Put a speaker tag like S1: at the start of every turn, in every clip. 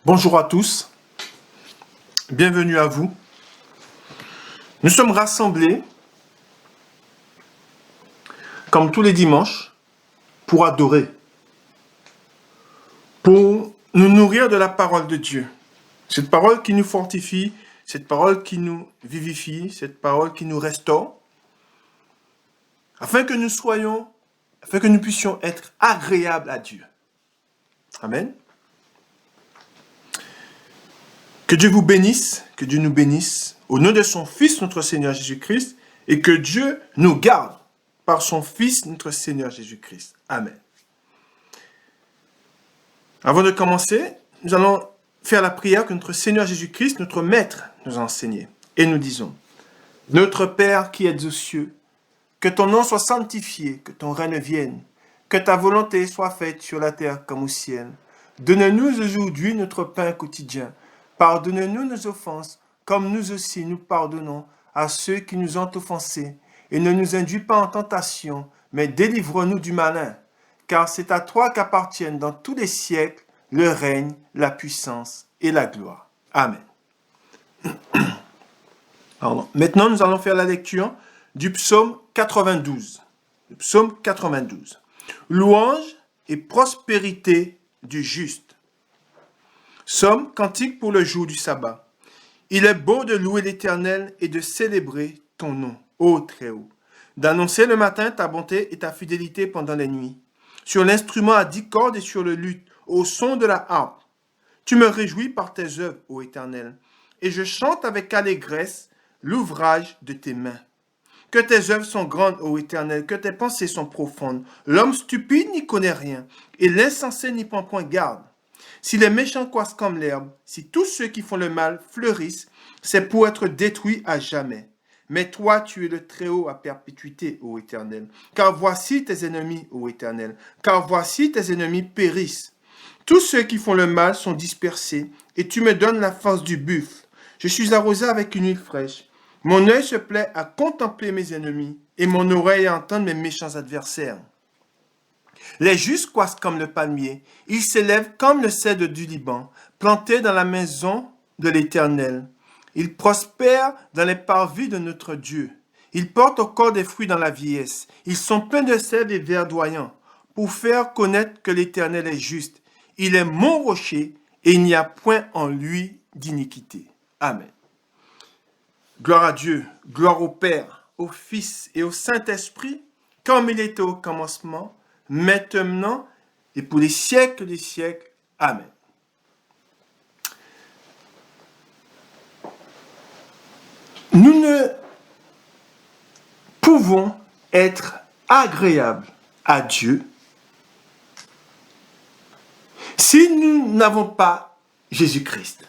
S1: Bonjour à tous, bienvenue à vous. Nous sommes rassemblés, comme tous les dimanches, pour adorer, pour nous nourrir de la parole de Dieu. Cette parole qui nous fortifie, cette parole qui nous vivifie, cette parole qui nous restaure, afin que nous puissions être agréables à Dieu. Amen. Que Dieu vous bénisse, que Dieu nous bénisse, au nom de son Fils, notre Seigneur Jésus-Christ, et que Dieu nous garde par son Fils, notre Seigneur Jésus-Christ. Amen. Avant de commencer, nous allons faire la prière que notre Seigneur Jésus-Christ, notre Maître, nous a enseignée. Et nous disons, Notre Père qui es aux cieux, que ton nom soit sanctifié, que ton règne vienne, que ta volonté soit faite sur la terre comme au ciel. Donne-nous aujourd'hui notre pain quotidien. Pardonne-nous nos offenses, comme nous aussi nous pardonnons à ceux qui nous ont offensés. Et ne nous induis pas en tentation, mais délivre-nous du malin. Car c'est à toi qu'appartiennent dans tous les siècles le règne, la puissance et la gloire. Amen. Pardon. Maintenant, nous allons faire la lecture du psaume 92. Le psaume 92. Louange et prospérité du juste. Psaume, cantique pour le jour du sabbat. Il est beau de louer l'Éternel et de célébrer ton nom, ô Très-Haut. D'annoncer le matin ta bonté et ta fidélité pendant les nuits. Sur l'instrument à 10 cordes et sur le luth, au son de la harpe. Tu me réjouis par tes œuvres, ô Éternel, et je chante avec allégresse l'ouvrage de tes mains. Que tes œuvres sont grandes, ô Éternel, que tes pensées sont profondes. L'homme stupide n'y connaît rien, et l'insensé n'y prend point garde. Si les méchants croissent comme l'herbe, si tous ceux qui font le mal fleurissent, c'est pour être détruits à jamais. Mais toi, tu es le Très-Haut à perpétuité, ô Éternel. Car voici tes ennemis, ô Éternel. Car voici tes ennemis périssent. Tous ceux qui font le mal sont dispersés, et tu me donnes la force du buffle. Je suis arrosé avec une huile fraîche. Mon œil se plaît à contempler mes ennemis, et mon oreille à entendre mes méchants adversaires. Les justes croissent comme le palmier, ils s'élèvent comme le cèdre du Liban, plantés dans la maison de l'Éternel. Ils prospèrent dans les parvis de notre Dieu. Ils portent au corps des fruits dans la vieillesse. Ils sont pleins de sève et verdoyants, pour faire connaître que l'Éternel est juste. Il est mon rocher, et il n'y a point en lui d'iniquité. Amen. Gloire à Dieu, gloire au Père, au Fils et au Saint-Esprit, comme il était au commencement, maintenant et pour les siècles des siècles. Amen. Nous ne pouvons être agréables à Dieu si nous n'avons pas Jésus-Christ.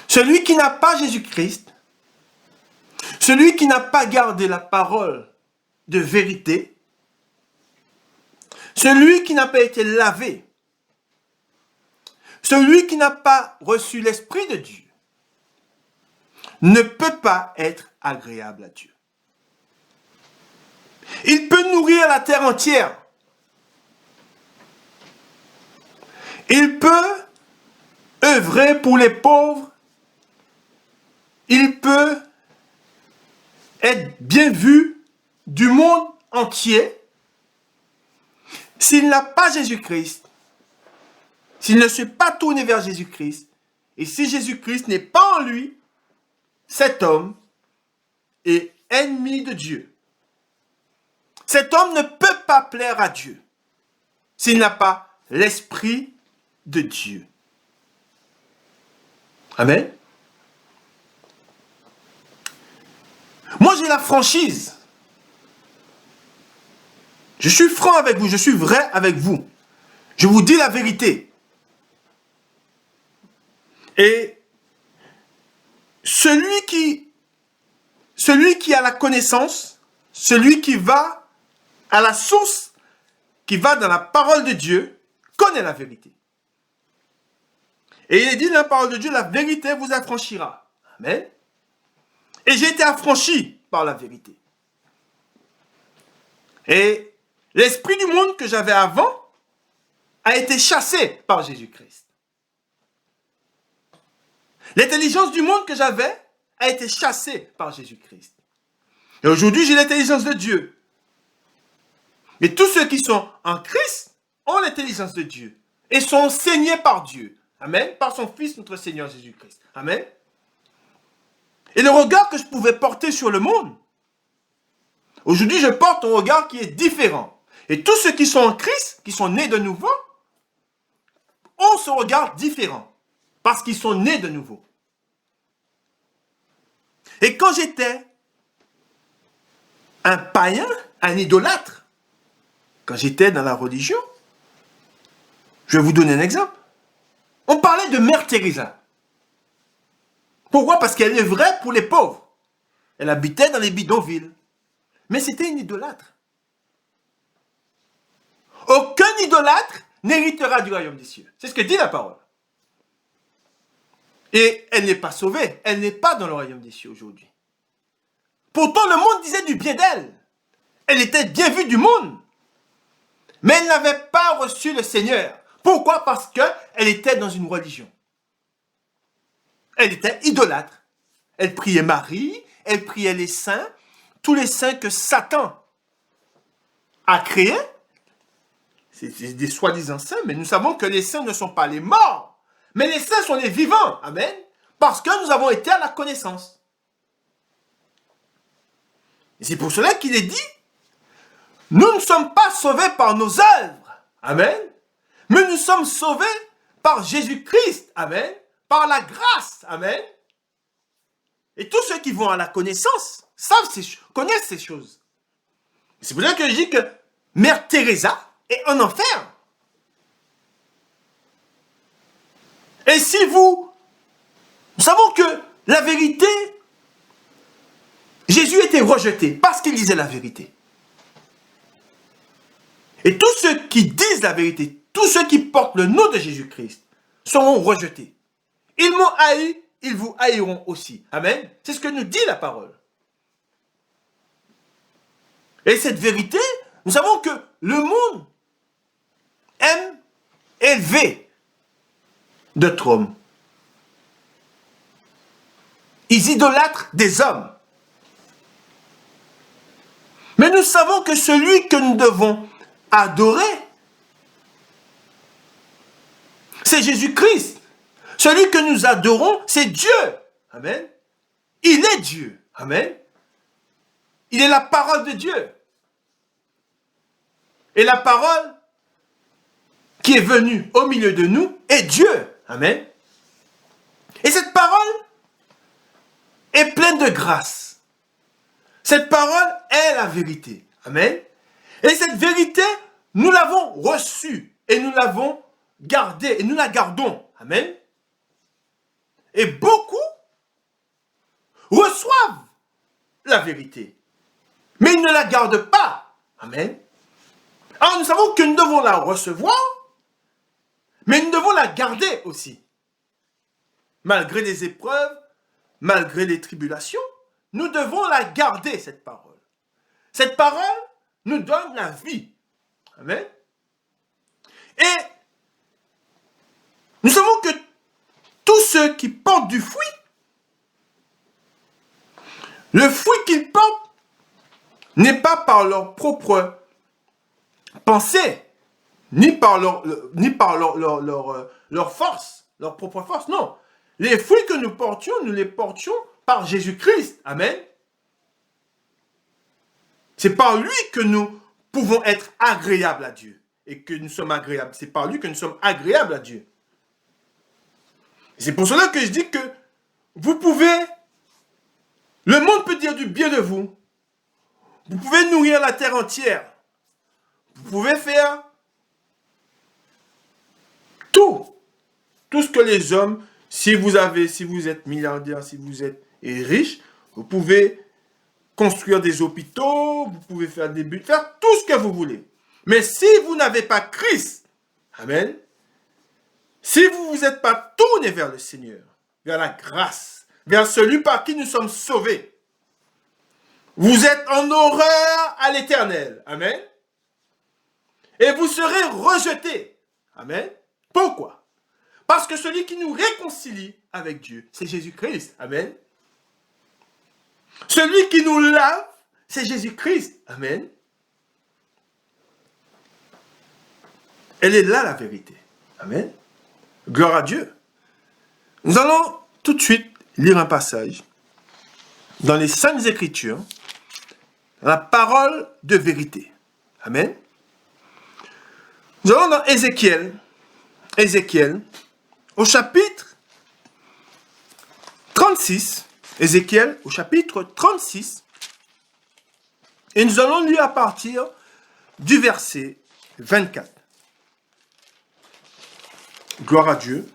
S1: Celui qui n'a pas Jésus-Christ, celui qui n'a pas gardé la parole de vérité, celui qui n'a pas été lavé, celui qui n'a pas reçu l'Esprit de Dieu, ne peut pas être agréable à Dieu. Il peut nourrir la terre entière. Il peut œuvrer pour les pauvres. Il peut être bien vu du monde entier. S'il n'a pas Jésus-Christ, s'il ne s'est pas tourné vers Jésus-Christ, et si Jésus-Christ n'est pas en lui, cet homme est ennemi de Dieu. Cet homme ne peut pas plaire à Dieu s'il n'a pas l'Esprit de Dieu. Amen. Moi, j'ai la franchise. Je suis franc avec vous, je suis vrai avec vous. Je vous dis la vérité. Et celui qui a la connaissance, celui qui va à la source, qui va dans la parole de Dieu, connaît la vérité. Et il est dit dans la parole de Dieu, la vérité vous affranchira. Amen. Et j'ai été affranchi par la vérité. Et l'esprit du monde que j'avais avant a été chassé par Jésus-Christ. L'intelligence du monde que j'avais a été chassée par Jésus-Christ. Et aujourd'hui, j'ai l'intelligence de Dieu. Mais tous ceux qui sont en Christ ont l'intelligence de Dieu et sont enseignés par Dieu. Amen. Par son Fils, notre Seigneur Jésus-Christ. Amen. Et le regard que je pouvais porter sur le monde, aujourd'hui, je porte un regard qui est différent. Et tous ceux qui sont en Christ, qui sont nés de nouveau, ont ce regard différent. Parce qu'ils sont nés de nouveau. Et quand j'étais un païen, un idolâtre, quand j'étais dans la religion, je vais vous donner un exemple. On parlait de Mère Teresa. Pourquoi? Parce qu'elle est vraie pour les pauvres. Elle habitait dans les bidonvilles. Mais c'était une idolâtre. Aucun idolâtre n'héritera du royaume des cieux. C'est ce que dit la parole. Et elle n'est pas sauvée. Elle n'est pas dans le royaume des cieux aujourd'hui. Pourtant, le monde disait du bien d'elle. Elle était bien vue du monde. Mais elle n'avait pas reçu le Seigneur. Pourquoi? Parce qu'elle était dans une religion. Elle était idolâtre. Elle priait Marie, elle priait les saints, tous les saints que Satan a créés. C'est des soi-disant saints, mais nous savons que les saints ne sont pas les morts. Mais les saints sont les vivants. Amen. Parce que nous avons été à la connaissance. Et c'est pour cela qu'il est dit, nous ne sommes pas sauvés par nos œuvres. Amen. Mais nous sommes sauvés par Jésus-Christ. Amen. Par la grâce. Amen. Et tous ceux qui vont à la connaissance connaissent ces choses. C'est pour ça que je dis que Mère Teresa est en enfer. Et si nous savons que la vérité, Jésus était rejeté parce qu'il disait la vérité. Et tous ceux qui disent la vérité, tous ceux qui portent le nom de Jésus-Christ seront rejetés. Ils m'ont haï, ils vous haïront aussi. Amen. C'est ce que nous dit la parole. Et cette vérité, nous savons que le monde aime élever d'autres hommes. Ils idolâtrent des hommes. Mais nous savons que celui que nous devons adorer, c'est Jésus-Christ. Celui que nous adorons, c'est Dieu. Amen. Il est Dieu. Amen. Il est la parole de Dieu. Et la parole qui est venue au milieu de nous est Dieu. Amen. Et cette parole est pleine de grâce. Cette parole est la vérité. Amen. Et cette vérité, nous l'avons reçue et nous l'avons gardée et nous la gardons. Amen. Et beaucoup reçoivent la vérité, mais ils ne la gardent pas. Amen. Alors nous savons que nous devons la recevoir, mais nous devons la garder aussi. Malgré les épreuves, malgré les tribulations, nous devons la garder, cette parole. Cette parole nous donne la vie. Amen. Et nous savons que tous ceux qui portent du fruit, le fruit qu'ils portent n'est pas par leur propre pensée, ni par leur force, leur propre force. Non. Les fruits que nous les portions par Jésus-Christ. Amen. C'est par lui que nous pouvons être agréables à Dieu. Et que nous sommes agréables. C'est par lui que nous sommes agréables à Dieu. C'est pour cela que je dis que vous pouvez, le monde peut dire du bien de vous. Vous pouvez nourrir la terre entière. Vous pouvez faire tout ce que les hommes, si vous êtes milliardaire, si vous êtes riche, vous pouvez construire des hôpitaux, vous pouvez faire faire tout ce que vous voulez. Mais si vous n'avez pas Christ, amen, si vous ne vous êtes pas tourné vers le Seigneur, vers la grâce, vers celui par qui nous sommes sauvés, vous êtes en horreur à l'Éternel. Amen. Et vous serez rejetés. Amen. Pourquoi? Parce Parce que celui qui nous réconcilie avec Dieu, c'est Jésus-Christ. Amen. Celui qui nous lave, c'est Jésus-Christ. Amen. Elle est là la vérité. Amen. Gloire à Dieu. Nous allons tout de suite lire un passage dans les Saintes Écritures, la parole de vérité. Amen. Nous allons dans Ézéchiel, au chapitre 36, Ézéchiel au chapitre 36, et nous allons lire à partir du verset 24. Gloire à Dieu,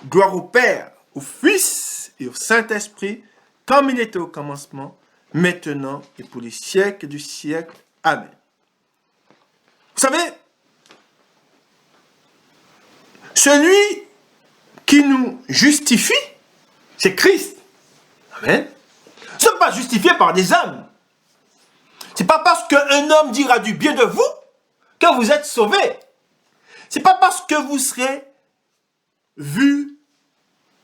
S1: gloire au Père, au Fils et au Saint-Esprit, comme il était au commencement, maintenant et pour les siècles du siècle. Amen. Vous savez, celui qui nous justifie, c'est Christ. Amen. Ce n'est pas justifié par des hommes. Ce n'est pas parce qu'un homme dira du bien de vous que vous êtes sauvés. Ce n'est pas parce que vous serez vu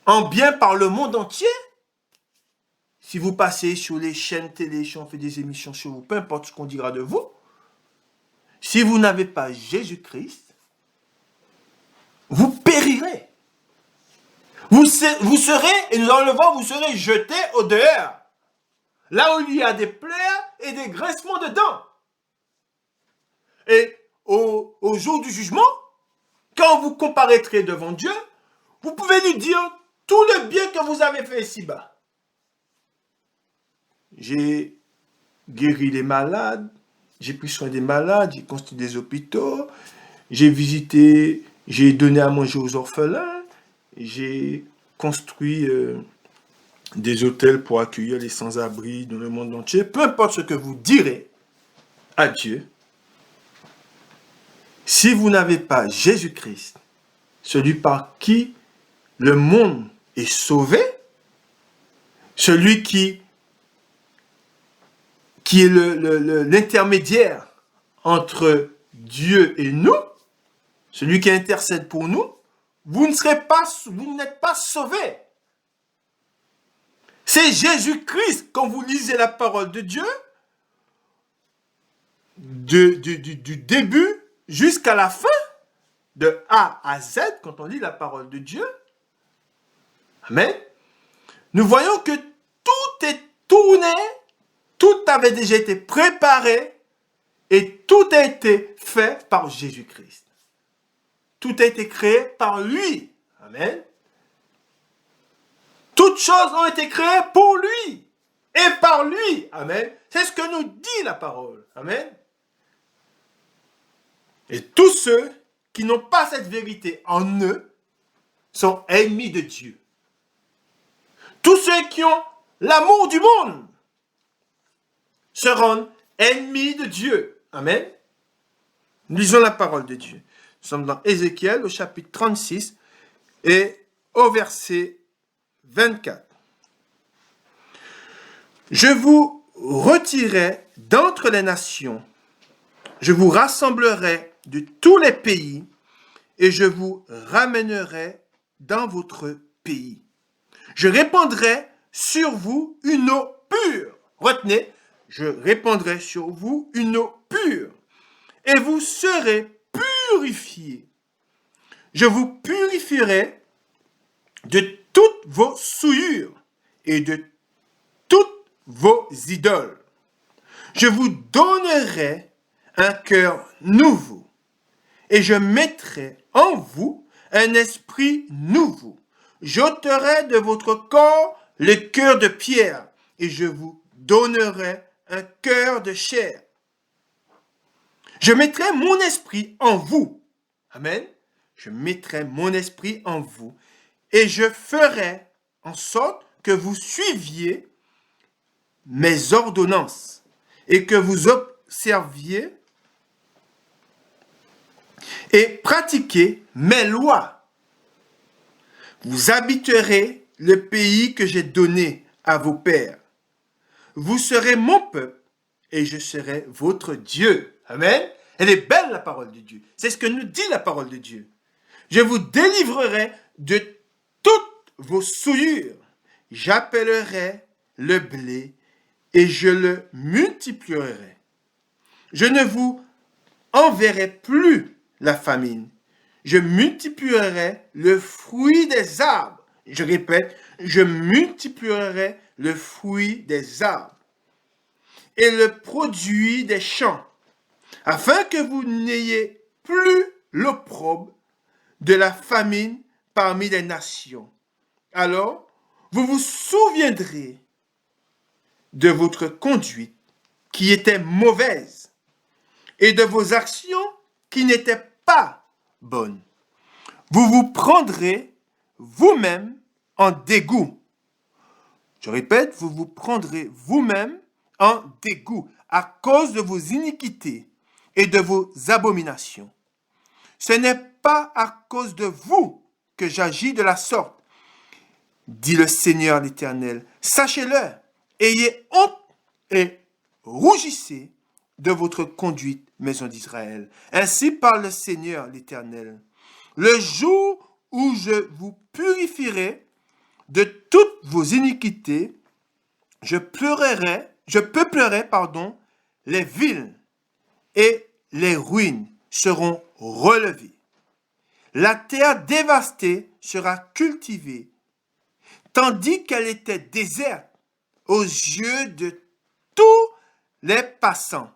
S1: en bien par le monde entier. Si vous passez sur les chaînes télé, si on fait des émissions sur vous, peu importe ce qu'on dira de vous, si vous n'avez pas Jésus-Christ, vous périrez. Vous serez, et nous enlevons, vous serez jetés au dehors. Là où il y a des plaies et des grincements de dents. Et au jour du jugement, quand vous comparaîtrez devant Dieu, vous pouvez lui dire tout le bien que vous avez fait ici-bas. J'ai guéri les malades, j'ai pris soin des malades, j'ai construit des hôpitaux, j'ai visité, j'ai donné à manger aux orphelins, j'ai construit des hôtels pour accueillir les sans-abri dans le monde entier. Peu importe ce que vous direz à Dieu, si vous n'avez pas Jésus-Christ, celui par qui le monde est sauvé, celui qui est l'intermédiaire entre Dieu et nous, celui qui intercède pour nous, vous n'êtes pas sauvés. C'est Jésus-Christ, quand vous lisez la parole de Dieu, du début jusqu'à la fin, de A à Z, quand on lit la parole de Dieu, amen, nous voyons que tout est tourné, tout avait déjà été préparé et tout a été fait par Jésus-Christ. Tout a été créé par lui. Amen. Toutes choses ont été créées pour lui et par lui. Amen. C'est ce que nous dit la parole. Amen. Et tous ceux qui n'ont pas cette vérité en eux sont ennemis de Dieu. Tous ceux qui ont l'amour du monde se rendent ennemis de Dieu. Amen. Nous lisons la parole de Dieu. Nous sommes dans Ézéchiel au chapitre 36 et au verset 24. Je vous retirerai d'entre les nations, je vous rassemblerai de tous les pays et je vous ramènerai dans votre pays. Je répandrai sur vous une eau pure. Retenez, je répandrai sur vous une eau pure et vous serez purifiés. Je vous purifierai de toutes vos souillures et de toutes vos idoles. Je vous donnerai un cœur nouveau et je mettrai en vous un esprit nouveau. J'ôterai de votre corps le cœur de pierre et je vous donnerai un cœur de chair. Je mettrai mon esprit en vous. Amen. Je mettrai mon esprit en vous et je ferai en sorte que vous suiviez mes ordonnances et que vous observiez et pratiquiez mes lois. Vous habiterez le pays que j'ai donné à vos pères. Vous serez mon peuple et je serai votre Dieu. Amen. Elle est belle la parole de Dieu. C'est ce que nous dit la parole de Dieu. Je vous délivrerai de vos souillures, j'appellerai le blé et je le multiplierai. Je ne vous enverrai plus la famine. Je multiplierai le fruit des arbres. Je répète, je multiplierai le fruit des arbres et le produit des champs, afin que vous n'ayez plus l'opprobre de la famine parmi les nations. Alors, vous vous souviendrez de votre conduite qui était mauvaise et de vos actions qui n'étaient pas bonnes. Vous vous prendrez vous-même en dégoût. Je répète, vous vous prendrez vous-même en dégoût à cause de vos iniquités et de vos abominations. Ce n'est pas à cause de vous que j'agis de la sorte, dit le Seigneur l'Éternel. Sachez-le, ayez honte et rougissez de votre conduite, maison d'Israël. Ainsi parle le Seigneur l'Éternel. Le jour où je vous purifierai de toutes vos iniquités, je peuplerai, les villes et les ruines seront relevées. La terre dévastée sera cultivée, tandis qu'elle était déserte aux yeux de tous les passants.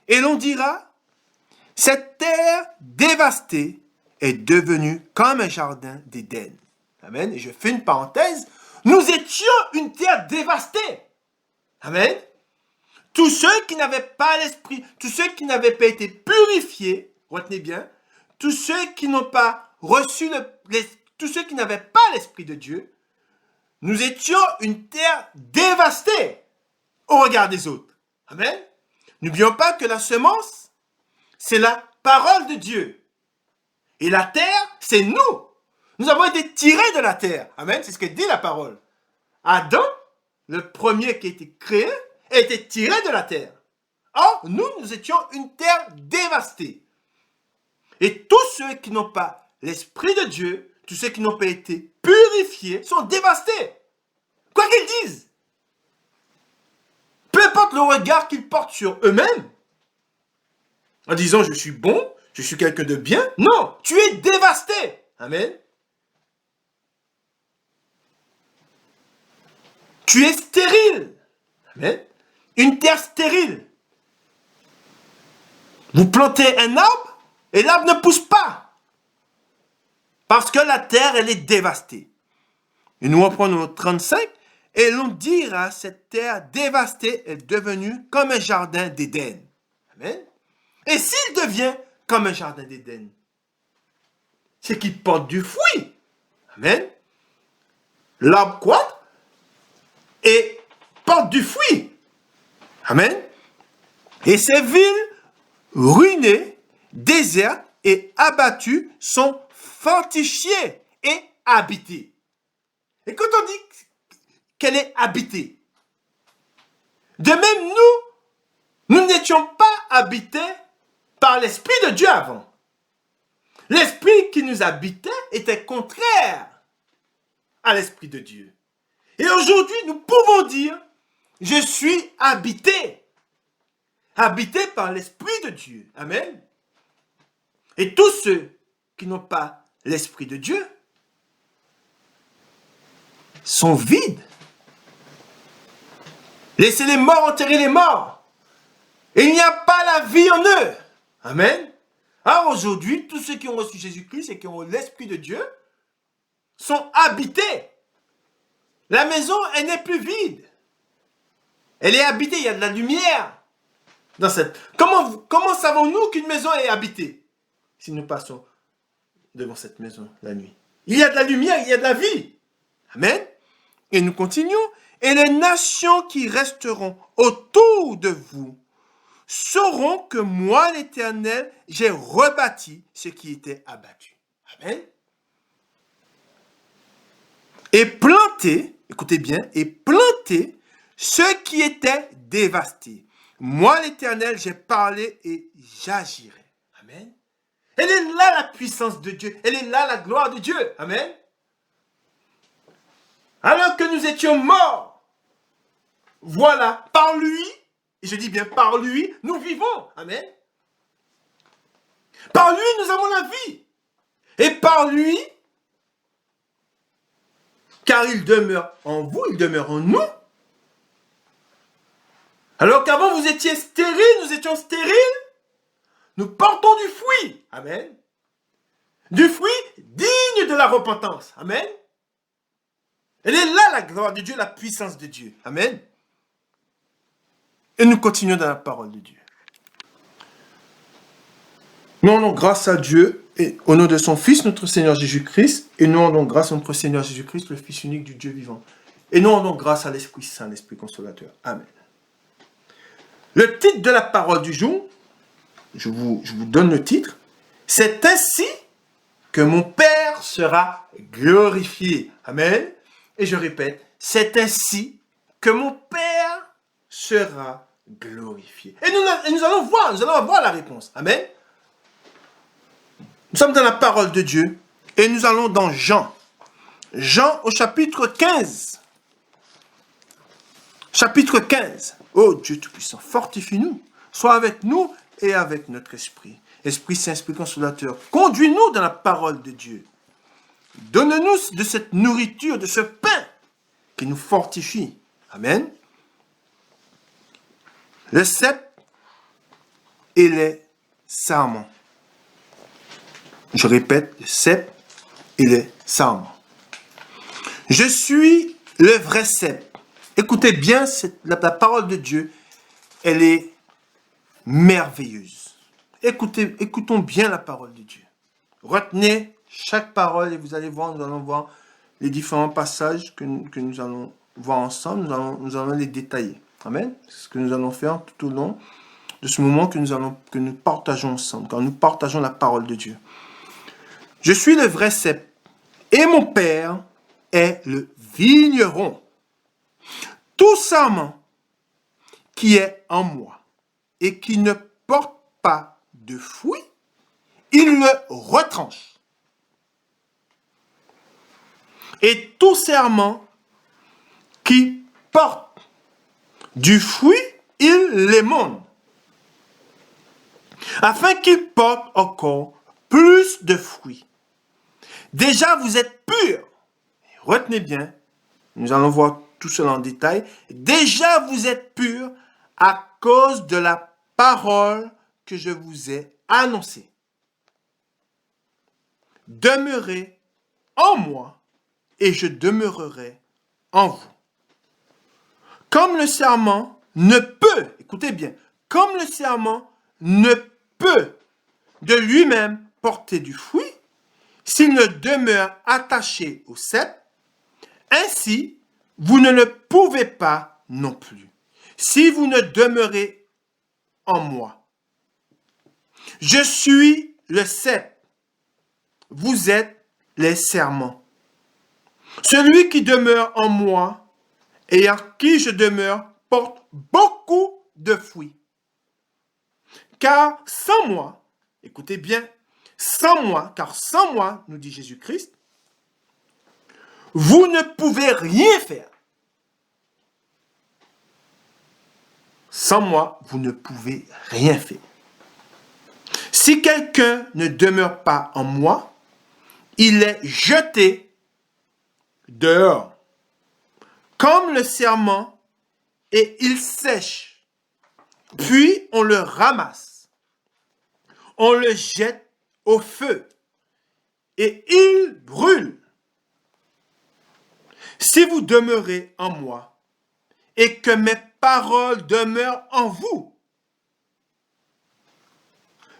S1: Et l'on dira, cette terre dévastée est devenue comme un jardin d'Éden. Amen. Et je fais une parenthèse. Nous étions une terre dévastée. Amen. Tous ceux qui n'avaient pas l'esprit, tous ceux qui n'avaient pas été purifiés, retenez bien, tous ceux qui n'ont pas reçu tous ceux qui n'avaient pas l'esprit de Dieu, nous étions une terre dévastée au regard des autres. Amen. N'oublions pas que la semence, c'est la parole de Dieu. Et la terre, c'est nous. Nous avons été tirés de la terre. Amen. C'est ce que dit la parole. Adam, le premier qui a été créé, a été tiré de la terre. Or, nous étions une terre dévastée. Et tous ceux qui n'ont pas l'Esprit de Dieu, tous ceux qui n'ont pas été purifiés, sont dévastés. Quoi qu'ils disent. Peu importe le regard qu'ils portent sur eux-mêmes, en disant je suis bon, je suis quelqu'un de bien. Non, tu es dévasté. Amen. Tu es stérile. Amen. Une terre stérile. Vous plantez un arbre et l'arbre ne pousse pas. Parce que la terre, elle est dévastée. Et nous reprenons 35. Et l'on dira, cette terre dévastée est devenue comme un jardin d'Éden. Amen. Et s'il devient comme un jardin d'Éden, c'est qu'il porte du fruit. Amen. L'arbre croît et porte du fruit. Amen. Et ces villes ruinées, désertes et abattues sont fortifiées et habitées. Et quand on dit qu'elle est habitée, de même nous n'étions pas habités par l'Esprit de Dieu avant. L'Esprit qui nous habitait était contraire à l'Esprit de Dieu. Et aujourd'hui, nous pouvons dire, je suis habité. Habité par l'Esprit de Dieu. Amen. Et tous ceux qui n'ont pas l'Esprit de Dieu sont vides. Laissez les morts enterrer les morts. Et il n'y a pas la vie en eux. Amen. Alors aujourd'hui, tous ceux qui ont reçu Jésus-Christ et qui ont l'Esprit de Dieu sont habités. La maison, elle n'est plus vide. Elle est habitée, il y a de la lumière. Dans cette... Comment savons-nous qu'une maison est habitée si nous passons devant cette maison la nuit? Il y a de la lumière, il y a de la vie. Amen. Et nous continuons. Et les nations qui resteront autour de vous sauront que moi, l'Éternel, j'ai rebâti ce qui était abattu. Amen. Et planté, écoutez bien, et planté ce qui était dévasté. Moi, l'Éternel, j'ai parlé et j'agirai. Amen. Elle est là la puissance de Dieu. Elle est là la gloire de Dieu. Amen. alors que nous étions morts, voilà, par lui, et je dis bien par lui, nous vivons. Amen. Par lui, nous avons la vie. Et par lui, car il demeure en vous, il demeure en nous. Alors qu'avant vous étiez stériles, nous étions stériles, nous portons du fruit. Amen. Du fruit digne de la repentance. Amen. Elle est là la gloire de Dieu, la puissance de Dieu. Amen. Et nous continuons dans la parole de Dieu. Nous rendons grâce à Dieu et au nom de son Fils, notre Seigneur Jésus-Christ, et nous rendons grâce à notre Seigneur Jésus-Christ, le Fils unique du Dieu vivant. Et nous rendons grâce à l'Esprit Saint, l'Esprit consolateur. Amen. Le titre de la parole du jour, je vous donne le titre, c'est ainsi que mon Père sera glorifié. Amen. Et je répète, c'est ainsi que mon Père sera glorifié. Et nous allons voir la réponse. Amen. Nous sommes dans la parole de Dieu et nous allons dans Jean. Jean au chapitre 15. Chapitre 15. Oh Dieu Tout-Puissant, fortifie-nous. Sois avec nous et avec notre esprit. Esprit Saint, Esprit Consolateur, conduis-nous dans la parole de Dieu. Donne-nous de cette nourriture, de ce pain qui nous fortifie. Amen. Le cep et les sarments. Je répète, le cep et les sarments. Je suis le vrai cep. Écoutez bien, la parole de Dieu, elle est merveilleuse. Écoutons bien la parole de Dieu. Retenez chaque parole et vous allez voir, nous allons voir les différents passages que nous allons voir ensemble. Nous allons les détailler. Amen. C'est ce que nous allons faire tout au long de ce moment que nous partageons ensemble, quand nous partageons la parole de Dieu. Je suis le vrai cep et mon Père est le vigneron. Tout sarment qui est en moi et qui ne porte pas de fruits, il le retranche. Et tout sarment qui porte du fruit, il l'émonde, afin qu'il porte encore plus de fruits. Déjà, vous êtes purs. Retenez bien, nous allons voir tout cela en détail. Déjà, vous êtes purs à cause de la parole que je vous ai annoncée. Demeurez en moi et je demeurerai en vous. Comme le serment ne peut, écoutez bien, comme le serment ne peut de lui-même porter du fruit, s'il ne demeure attaché au cep, ainsi, vous ne le pouvez pas non plus, si vous ne demeurez en moi. Je suis le cep, vous êtes les serments. Celui qui demeure en moi et en qui je demeure porte beaucoup de fruits. Car sans moi, écoutez bien, car sans moi, nous dit Jésus-Christ, vous ne pouvez rien faire. Sans moi, vous ne pouvez rien faire. Si quelqu'un ne demeure pas en moi, il est jeté dehors, comme le serment, et il sèche. Puis on le ramasse, on le jette au feu, et il brûle. Si vous demeurez en moi, et que mes paroles demeurent en vous,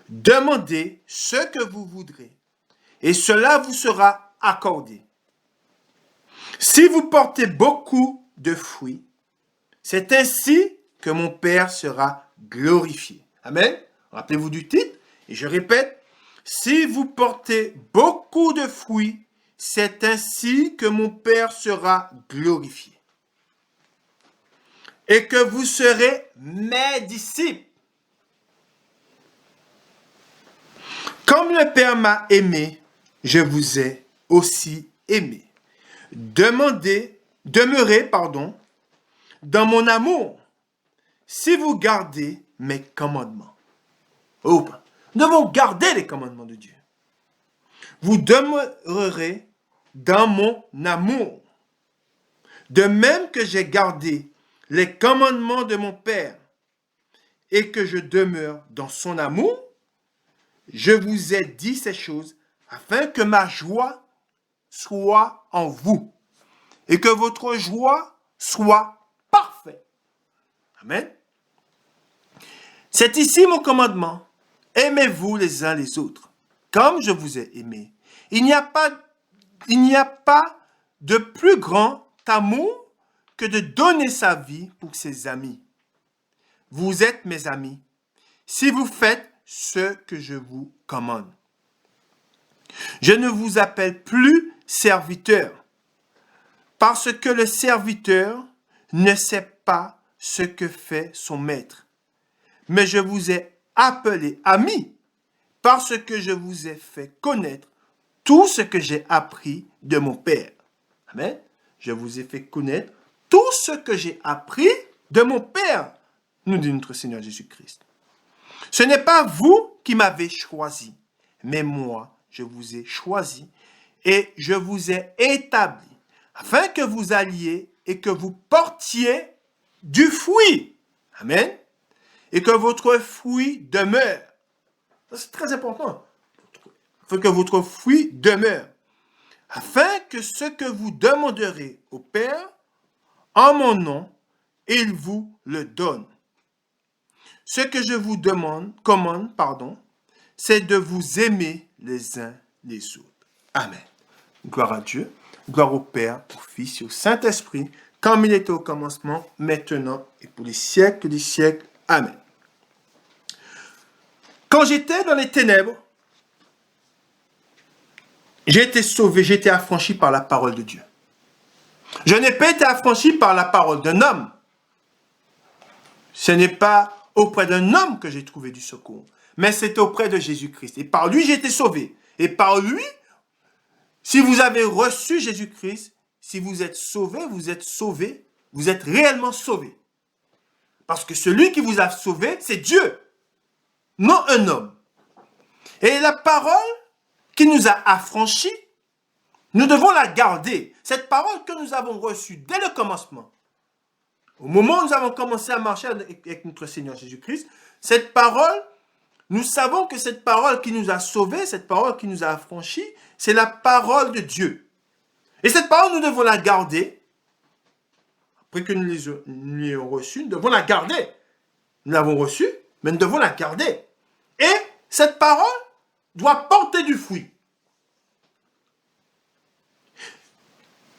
S1: demandez ce que vous voudrez, et cela vous sera accordé. Si vous portez beaucoup de fruits, c'est ainsi que mon Père sera glorifié. Amen. Rappelez-vous du titre, et je répète, si vous portez beaucoup de fruits, c'est ainsi que mon Père sera glorifié. Et que vous serez mes disciples. Comme le Père m'a aimé, je vous ai aussi aimé. Demandez Demeurez, dans mon amour, si vous gardez mes commandements. Oh, nous devons garder les commandements de Dieu. Vous demeurerez dans mon amour. De même que j'ai gardé les commandements de mon Père et que je demeure dans son amour, je vous ai dit ces choses afin que ma joie soit en vous et que votre joie soit parfaite. Amen. C'est ici mon commandement. Aimez-vous les uns les autres, comme je vous ai aimé. Il n'y a pas de plus grand amour que de donner sa vie pour ses amis. Vous êtes mes amis, si vous faites ce que je vous commande. Je ne vous appelle plus serviteur, parce que le serviteur ne sait pas ce que fait son maître. Mais je vous ai appelé ami, parce que je vous ai fait connaître tout ce que j'ai appris de mon Père. Amen. Je vous ai fait connaître tout ce que j'ai appris de mon Père, nous dit notre Seigneur Jésus-Christ. Ce n'est pas vous qui m'avez choisi, mais moi, je vous ai choisi et je vous ai établi, afin que vous alliez et que vous portiez du fruit. Amen. Et que votre fruit demeure. C'est très important. Afin que votre fruit demeure. Afin que ce que vous demanderez au Père, en mon nom, il vous le donne. Ce que je vous commande, c'est de vous aimer les uns les autres. Amen. Gloire à Dieu, gloire au Père, au Fils et au Saint-Esprit, comme il était au commencement, maintenant et pour les siècles des siècles. Amen. Quand j'étais dans les ténèbres, j'ai été sauvé, j'ai été affranchi par la parole de Dieu. Je n'ai pas été affranchi par la parole d'un homme. Ce n'est pas auprès d'un homme que j'ai trouvé du secours, mais c'est auprès de Jésus-Christ. Et par lui, j'ai été sauvé. Et par lui, si vous avez reçu Jésus-Christ, si vous êtes sauvé, vous êtes réellement sauvé. Parce que celui qui vous a sauvé, c'est Dieu, non un homme. Et la parole qui nous a affranchis, nous devons la garder. Cette parole que nous avons reçue dès le commencement, au moment où nous avons commencé à marcher avec notre Seigneur Jésus-Christ, cette parole, nous savons que cette parole qui nous a sauvés, cette parole qui nous a affranchis, c'est la parole de Dieu. Et cette parole, nous devons la garder. Après que nous l'ayons reçue, nous devons la garder. Nous l'avons reçue, mais nous devons la garder. Et cette parole doit porter du fruit.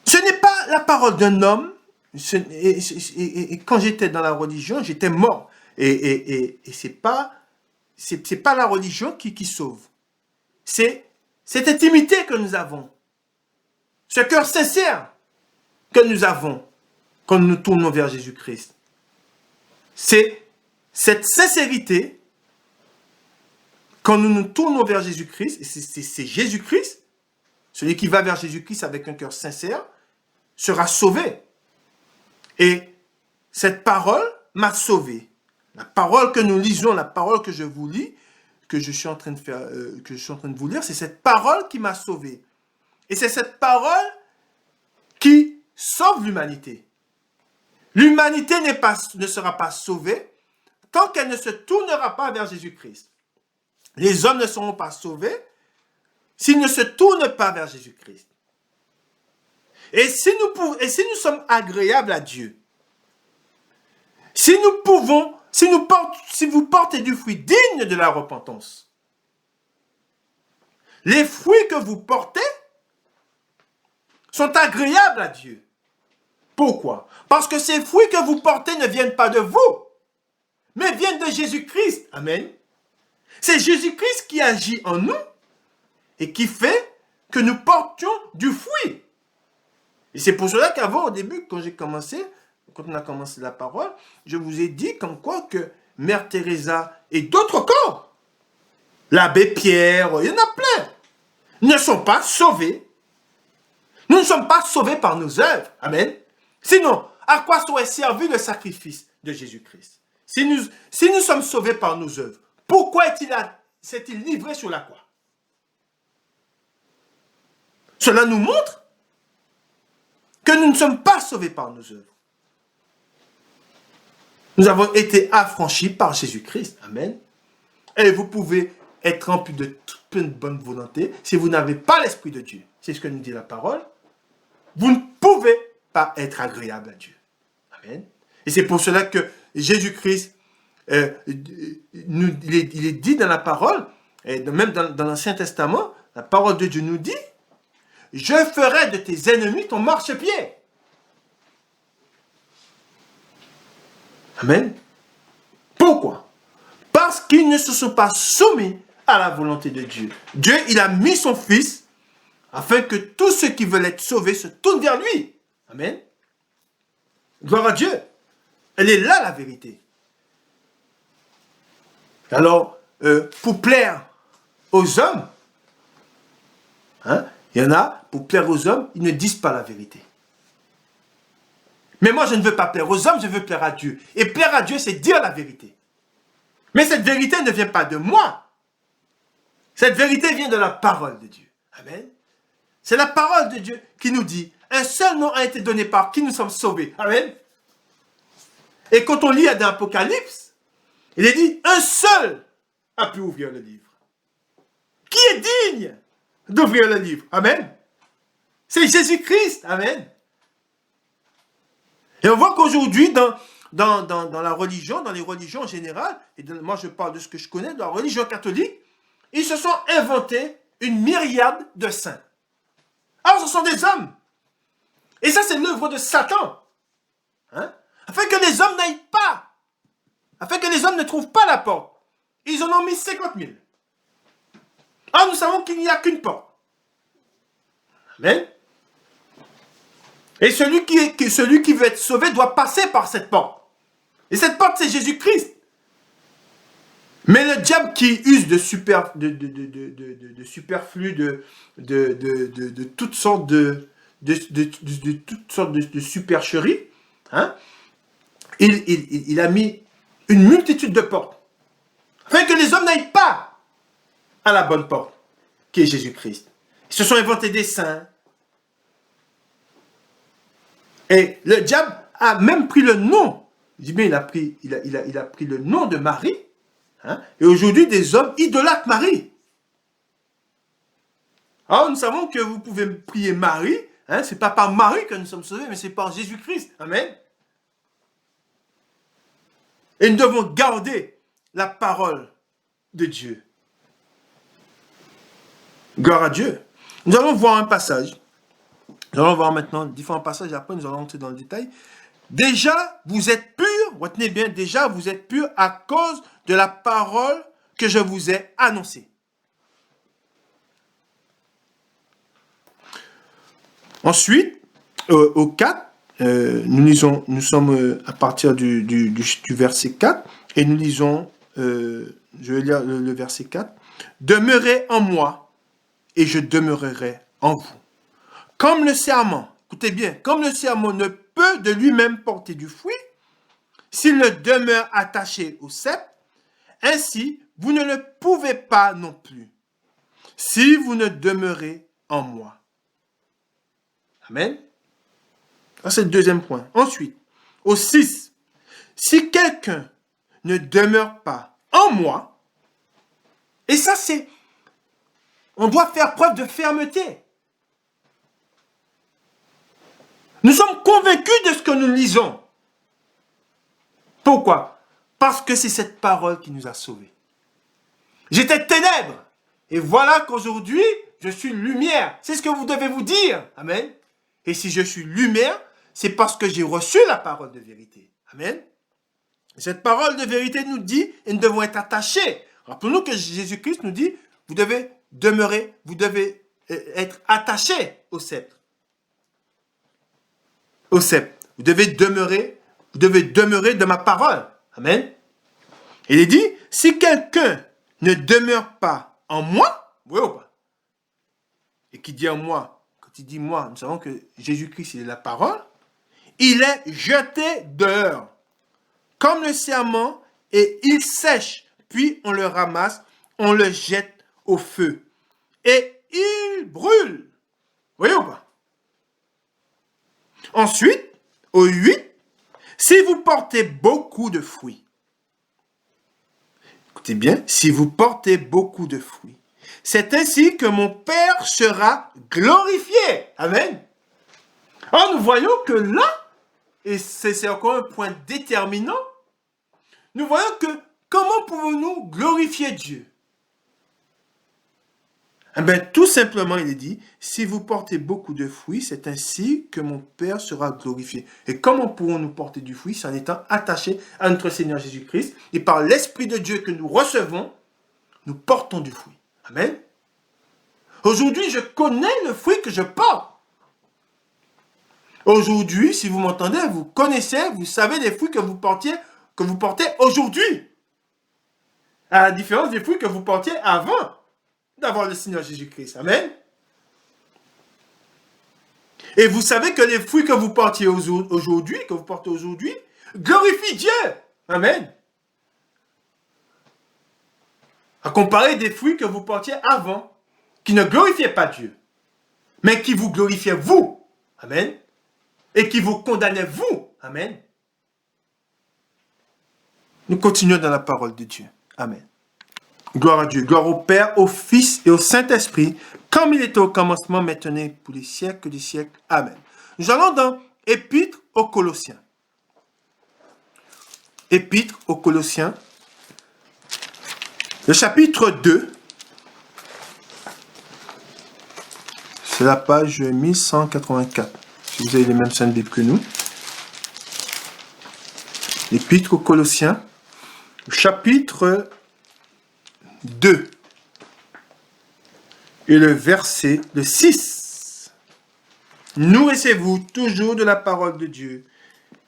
S1: Ce n'est pas la parole d'un homme. Et quand j'étais dans la religion, j'étais mort. Et c'est pas la religion qui sauve. C'est cette intimité que nous avons. Ce cœur sincère que nous avons quand nous nous tournons vers Jésus-Christ. C'est cette sincérité, quand nous nous tournons vers Jésus-Christ, et c'est Jésus-Christ, celui qui va vers Jésus-Christ avec un cœur sincère, sera sauvé. Et cette parole m'a sauvé. La parole que nous lisons, la parole que je vous lis, que je suis en train de vous lire, c'est cette parole qui m'a sauvé. Et c'est cette parole qui sauve l'humanité. L'humanité ne sera pas sauvée tant qu'elle ne se tournera pas vers Jésus-Christ. Les hommes ne seront pas sauvés s'ils ne se tournent pas vers Jésus-Christ. Et si nous sommes agréables à Dieu, si vous portez du fruit digne de la repentance, les fruits que vous portez sont agréables à Dieu. Pourquoi? Parce que ces fruits que vous portez ne viennent pas de vous, mais viennent de Jésus-Christ. Amen. C'est Jésus-Christ qui agit en nous et qui fait que nous portions du fruit. Et c'est pour cela qu'avant, au début, quand on a commencé la parole, je vous ai dit comme quoi que Mère Teresa et d'autres corps, l'abbé Pierre, il y en a plein, ne sont pas sauvés. Nous ne sommes pas sauvés par nos œuvres. Amen. Sinon, à quoi serait servi le sacrifice de Jésus-Christ? Si nous sommes sauvés par nos œuvres, pourquoi s'est-il livré sur la croix? Cela nous montre que nous ne sommes pas sauvés par nos œuvres. Nous avons été affranchis par Jésus-Christ. Amen. Et vous pouvez être rempli de toute pleine bonne volonté si vous n'avez pas l'Esprit de Dieu. C'est ce que nous dit la parole. Vous ne pouvez pas être agréable à Dieu. Amen. Et c'est pour cela que Jésus-Christ, il est dit dans la parole, et même dans l'Ancien Testament, la parole de Dieu nous dit, je ferai de tes ennemis ton marchepied. Amen. Pourquoi? Parce qu'ils ne se sont pas soumis à la volonté de Dieu. Dieu, il a mis son Fils afin que tous ceux qui veulent être sauvés se tournent vers lui. Amen. Gloire à Dieu. Elle est là la vérité. Alors, pour plaire aux hommes, il y en a, pour plaire aux hommes, ils ne disent pas la vérité. Mais moi, je ne veux pas plaire aux hommes, je veux plaire à Dieu. Et plaire à Dieu, c'est dire la vérité. Mais cette vérité ne vient pas de moi. Cette vérité vient de la parole de Dieu. Amen. C'est la parole de Dieu qui nous dit, un seul nom a été donné par qui nous sommes sauvés. Amen. Et quand on lit dans l'Apocalypse, il est dit, un seul a pu ouvrir le livre. Qui est digne d'ouvrir le livre? Amen. C'est Jésus-Christ. Amen. Et on voit qu'aujourd'hui, dans la religion, dans les religions en général, et moi je parle de ce que je connais, dans la religion catholique, ils se sont inventés une myriade de saints. Alors ce sont des hommes. Et ça c'est l'œuvre de Satan. Afin que les hommes n'aillent pas. Afin que les hommes ne trouvent pas la porte. Ils en ont mis 50 000. Alors nous savons qu'il n'y a qu'une porte. Amen. Et celui qui veut être sauvé doit passer par cette porte. Et cette porte, c'est Jésus-Christ. Mais le diable qui use de superflu, de toutes sortes de supercheries, il a mis une multitude de portes. Afin que les hommes n'aillent pas à la bonne porte, qui est Jésus-Christ. Ils se sont inventés des saints. Et le diable a même pris le nom. Je dis bien, il a pris le nom de Marie. Et aujourd'hui, des hommes idolâtrent Marie. Alors, nous savons que vous pouvez prier Marie. Ce n'est pas par Marie que nous sommes sauvés, mais c'est par Jésus-Christ. Amen. Et nous devons garder la parole de Dieu. Gloire à Dieu. Nous allons voir un passage. Nous allons voir maintenant différents passages, et après nous allons entrer dans le détail. Déjà, vous êtes purs, retenez bien, déjà, vous êtes purs à cause de la parole que je vous ai annoncée. Ensuite, au 4, nous sommes à partir du verset 4, et nous lisons, je vais lire le verset 4. « Demeurez en moi, et je demeurerai en vous. Comme le serment, écoutez bien, comme le serment ne peut de lui-même porter du fruit, s'il ne demeure attaché au cep, ainsi vous ne le pouvez pas non plus, si vous ne demeurez en moi. » Amen. Ça, c'est le deuxième point. Ensuite, au 6, si quelqu'un ne demeure pas en moi, et ça c'est, on doit faire preuve de fermeté. Nous sommes convaincus de ce que nous lisons. Pourquoi? Parce que c'est cette parole qui nous a sauvés. J'étais ténèbres, et voilà qu'aujourd'hui, je suis lumière. C'est ce que vous devez vous dire. Amen. Et si je suis lumière, c'est parce que j'ai reçu la parole de vérité. Amen. Cette parole de vérité nous dit, et nous devons être attachés. Rappelons-nous que Jésus-Christ nous dit, vous devez demeurer, vous devez être attachés au sceptre. Au sceptre. Vous devez demeurer de ma parole. Amen. Il est dit, si quelqu'un ne demeure pas en moi, oui ou pas? Et qui dit en moi, quand il dit moi, nous savons que Jésus-Christ, il est la parole. il est jeté dehors, comme le serment, et il sèche, puis on le ramasse, on le jette au feu, et il brûle. Voyez ou pas? Ensuite, au 8, si vous portez beaucoup de fruits, écoutez bien, si vous portez beaucoup de fruits, c'est ainsi que mon Père sera glorifié. Amen. Alors nous voyons que là, et c'est encore un point déterminant, nous voyons que comment pouvons-nous glorifier Dieu? Eh bien, tout simplement, il est dit, si vous portez beaucoup de fruits, c'est ainsi que mon Père sera glorifié. Et comment pourrons-nous porter du fruit? C'est en étant attachés à notre Seigneur Jésus-Christ. Et par l'Esprit de Dieu que nous recevons, nous portons du fruit. Amen. Aujourd'hui, je connais le fruit que je porte. Aujourd'hui, si vous m'entendez, vous connaissez, vous savez les fruits que vous portez aujourd'hui. À la différence des fruits que vous portiez avant d'avoir le Seigneur Jésus-Christ. Amen. Et vous savez que les fruits que vous portez aujourd'hui, glorifient Dieu. Amen. À comparer des fruits que vous portiez avant, qui ne glorifiaient pas Dieu, mais qui vous glorifiaient vous. Amen. Et qui vous condamnaient vous. Amen. Nous continuons dans la parole de Dieu. Amen. Gloire à Dieu, gloire au Père, au Fils et au Saint-Esprit, comme il était au commencement, maintenant, pour les siècles des siècles. Amen. Nous allons dans Épître aux Colossiens. Épître aux Colossiens, le chapitre 2, c'est la page 1184, si vous avez les mêmes saintes Bibles que nous. Épître aux Colossiens, chapitre 2 et le verset 6. Nourrissez-vous toujours de la parole de Dieu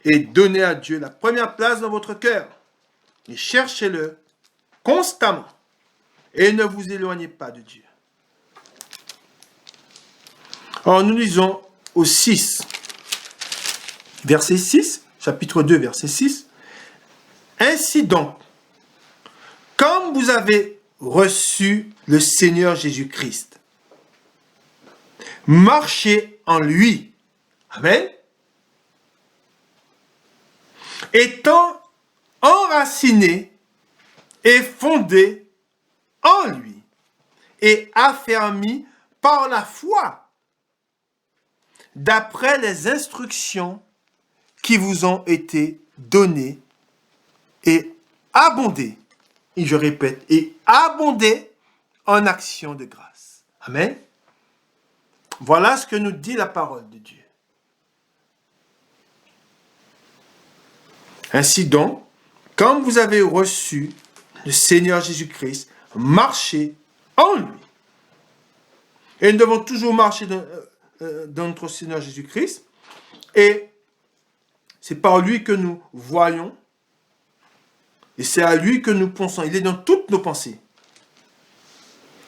S1: et donnez à Dieu la première place dans votre cœur et cherchez-le constamment et ne vous éloignez pas de Dieu. Alors nous lisons au 6, verset 6, chapitre 2, verset 6. Ainsi donc, comme vous avez reçu le Seigneur Jésus-Christ, marchez en lui. Amen. Étant enraciné et fondé en lui et affermi par la foi, d'après les instructions qui vous ont été données et abondées. Et je répète, et abonder en action de grâce. Amen. Voilà ce que nous dit la parole de Dieu. Ainsi donc, comme vous avez reçu le Seigneur Jésus-Christ, marchez en lui. Et nous devons toujours marcher dans notre Seigneur Jésus-Christ. Et c'est par lui que nous voyons. Et c'est à lui que nous pensons. Il est dans toutes nos pensées.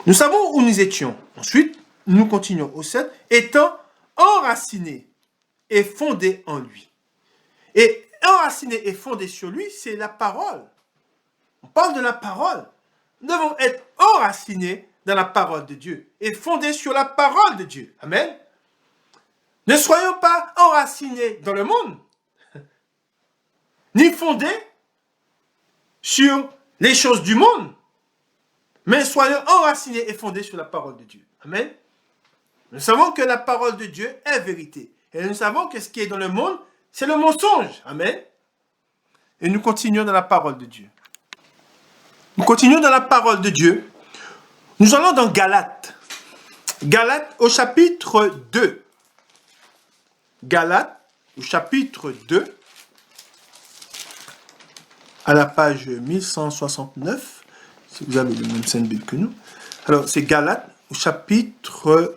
S1: Nous savons où nous étions. Ensuite, nous continuons au 7. Étant enracinés et fondés en lui. Et enracinés et fondés sur lui, c'est la parole. On parle de la parole. Nous devons être enracinés dans la parole de Dieu et fondés sur la parole de Dieu. Amen. Ne soyons pas enracinés dans le monde, ni fondés sur les choses du monde, mais soyons enracinés et fondés sur la parole de Dieu. Amen. Nous savons que la parole de Dieu est vérité. Et nous savons que ce qui est dans le monde, c'est le mensonge. Amen. Et nous continuons dans la parole de Dieu. Nous continuons dans la parole de Dieu. Nous allons dans Galates. Galates au chapitre 2. Galates au chapitre 2. À la page 1169, si vous avez le même Sainte Bible que nous. Alors, c'est Galates au chapitre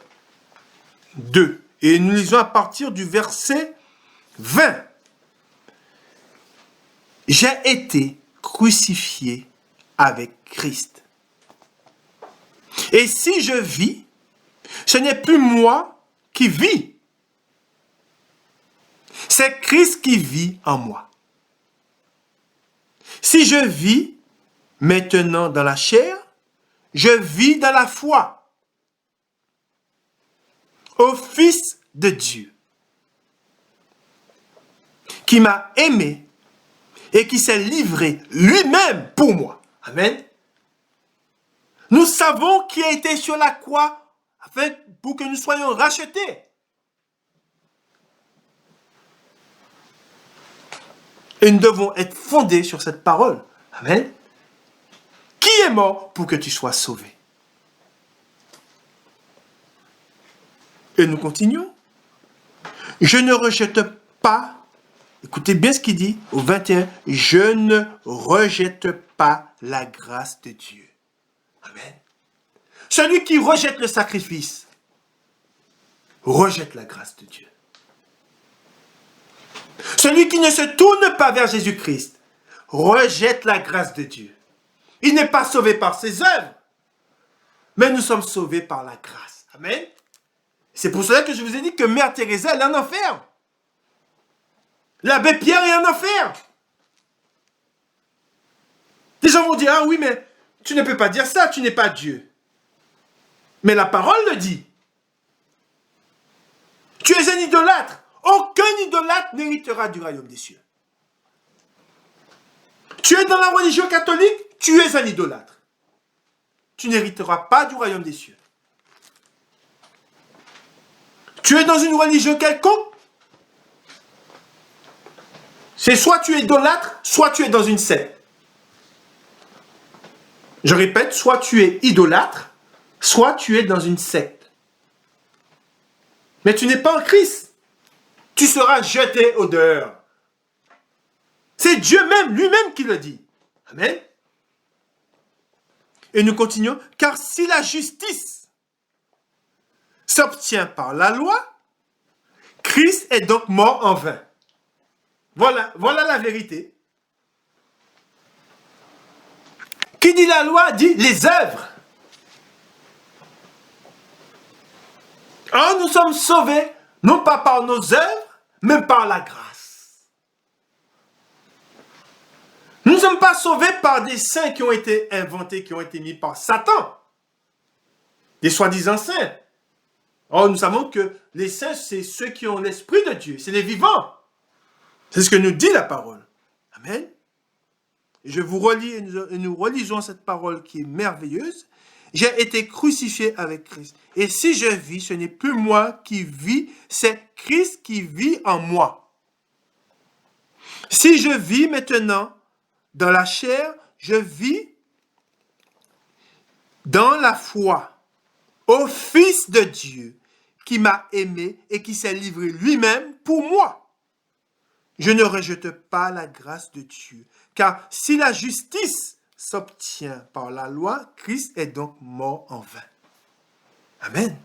S1: 2. Et nous lisons à partir du verset 20. J'ai été crucifié avec Christ. Et si je vis, ce n'est plus moi qui vis. C'est Christ qui vit en moi. Si je vis maintenant dans la chair, je vis dans la foi au Fils de Dieu qui m'a aimé et qui s'est livré lui-même pour moi. Amen. Nous savons qui a été sur la croix pour que nous soyons rachetés. Et nous devons être fondés sur cette parole. Amen. Qui est mort pour que tu sois sauvé? Et nous continuons. Je ne rejette pas, écoutez bien ce qu'il dit au 21, je ne rejette pas la grâce de Dieu. Amen. Celui qui rejette le sacrifice, rejette la grâce de Dieu. Celui qui ne se tourne pas vers Jésus-Christ, rejette la grâce de Dieu. Il n'est pas sauvé par ses œuvres, mais nous sommes sauvés par la grâce. Amen. C'est pour cela que je vous ai dit que Mère Teresa, elle est en enfer. L'abbé Pierre est en enfer. Les gens vont dire, ah oui, mais tu ne peux pas dire ça, tu n'es pas Dieu. Mais la parole le dit. Tu es un idolâtre. Aucun idolâtre n'héritera du royaume des cieux. Tu es dans la religion catholique, tu es un idolâtre. Tu n'hériteras pas du royaume des cieux. Tu es dans une religion quelconque, c'est soit tu es idolâtre, soit tu es dans une secte. Je répète, soit tu es idolâtre, soit tu es dans une secte. Mais tu n'es pas en Christ. Tu seras jeté au dehors. C'est Dieu même, lui-même qui le dit. Amen. Et nous continuons. Car si la justice s'obtient par la loi, Christ est donc mort en vain. Voilà la vérité. Qui dit la loi dit les œuvres. Or, nous sommes sauvés, non pas par nos œuvres, mais par la grâce. Nous ne sommes pas sauvés par des saints qui ont été inventés, qui ont été mis par Satan. Des soi-disant saints. Or, nous savons que les saints, c'est ceux qui ont l'Esprit de Dieu, c'est les vivants. C'est ce que nous dit la parole. Amen. Et je vous relis et nous relisons cette parole qui est merveilleuse. J'ai été crucifié avec Christ. Et si je vis, ce n'est plus moi qui vis, c'est Christ qui vit en moi. Si je vis maintenant dans la chair, je vis dans la foi au Fils de Dieu qui m'a aimé et qui s'est livré lui-même pour moi. Je ne rejette pas la grâce de Dieu, car si la justice s'obtient par la loi, Christ est donc mort en vain. Amen.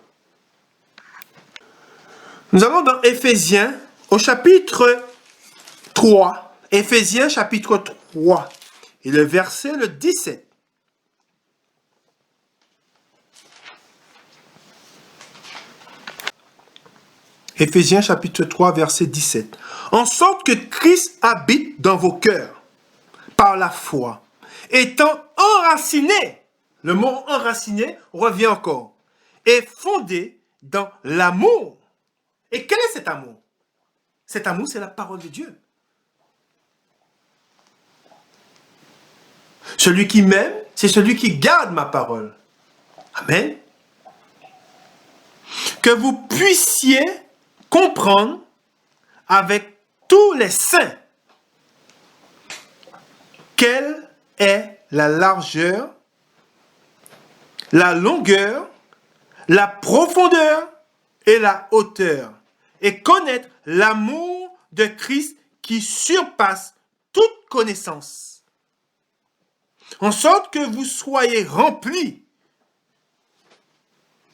S1: Nous allons dans Éphésiens au chapitre 3. Éphésiens chapitre 3 et le verset le 17. Éphésiens chapitre 3 verset 17. En sorte que Christ habite dans vos cœurs par la foi, étant enraciné, le mot enraciné revient encore, et fondé dans l'amour. Et quel est cet amour? Cet amour, c'est la parole de Dieu. Celui qui m'aime, c'est celui qui garde ma parole. Amen. Que vous puissiez comprendre avec tous les saints quelle est la largeur, la longueur, la profondeur et la hauteur, et connaître l'amour de Christ qui surpasse toute connaissance, en sorte que vous soyez remplis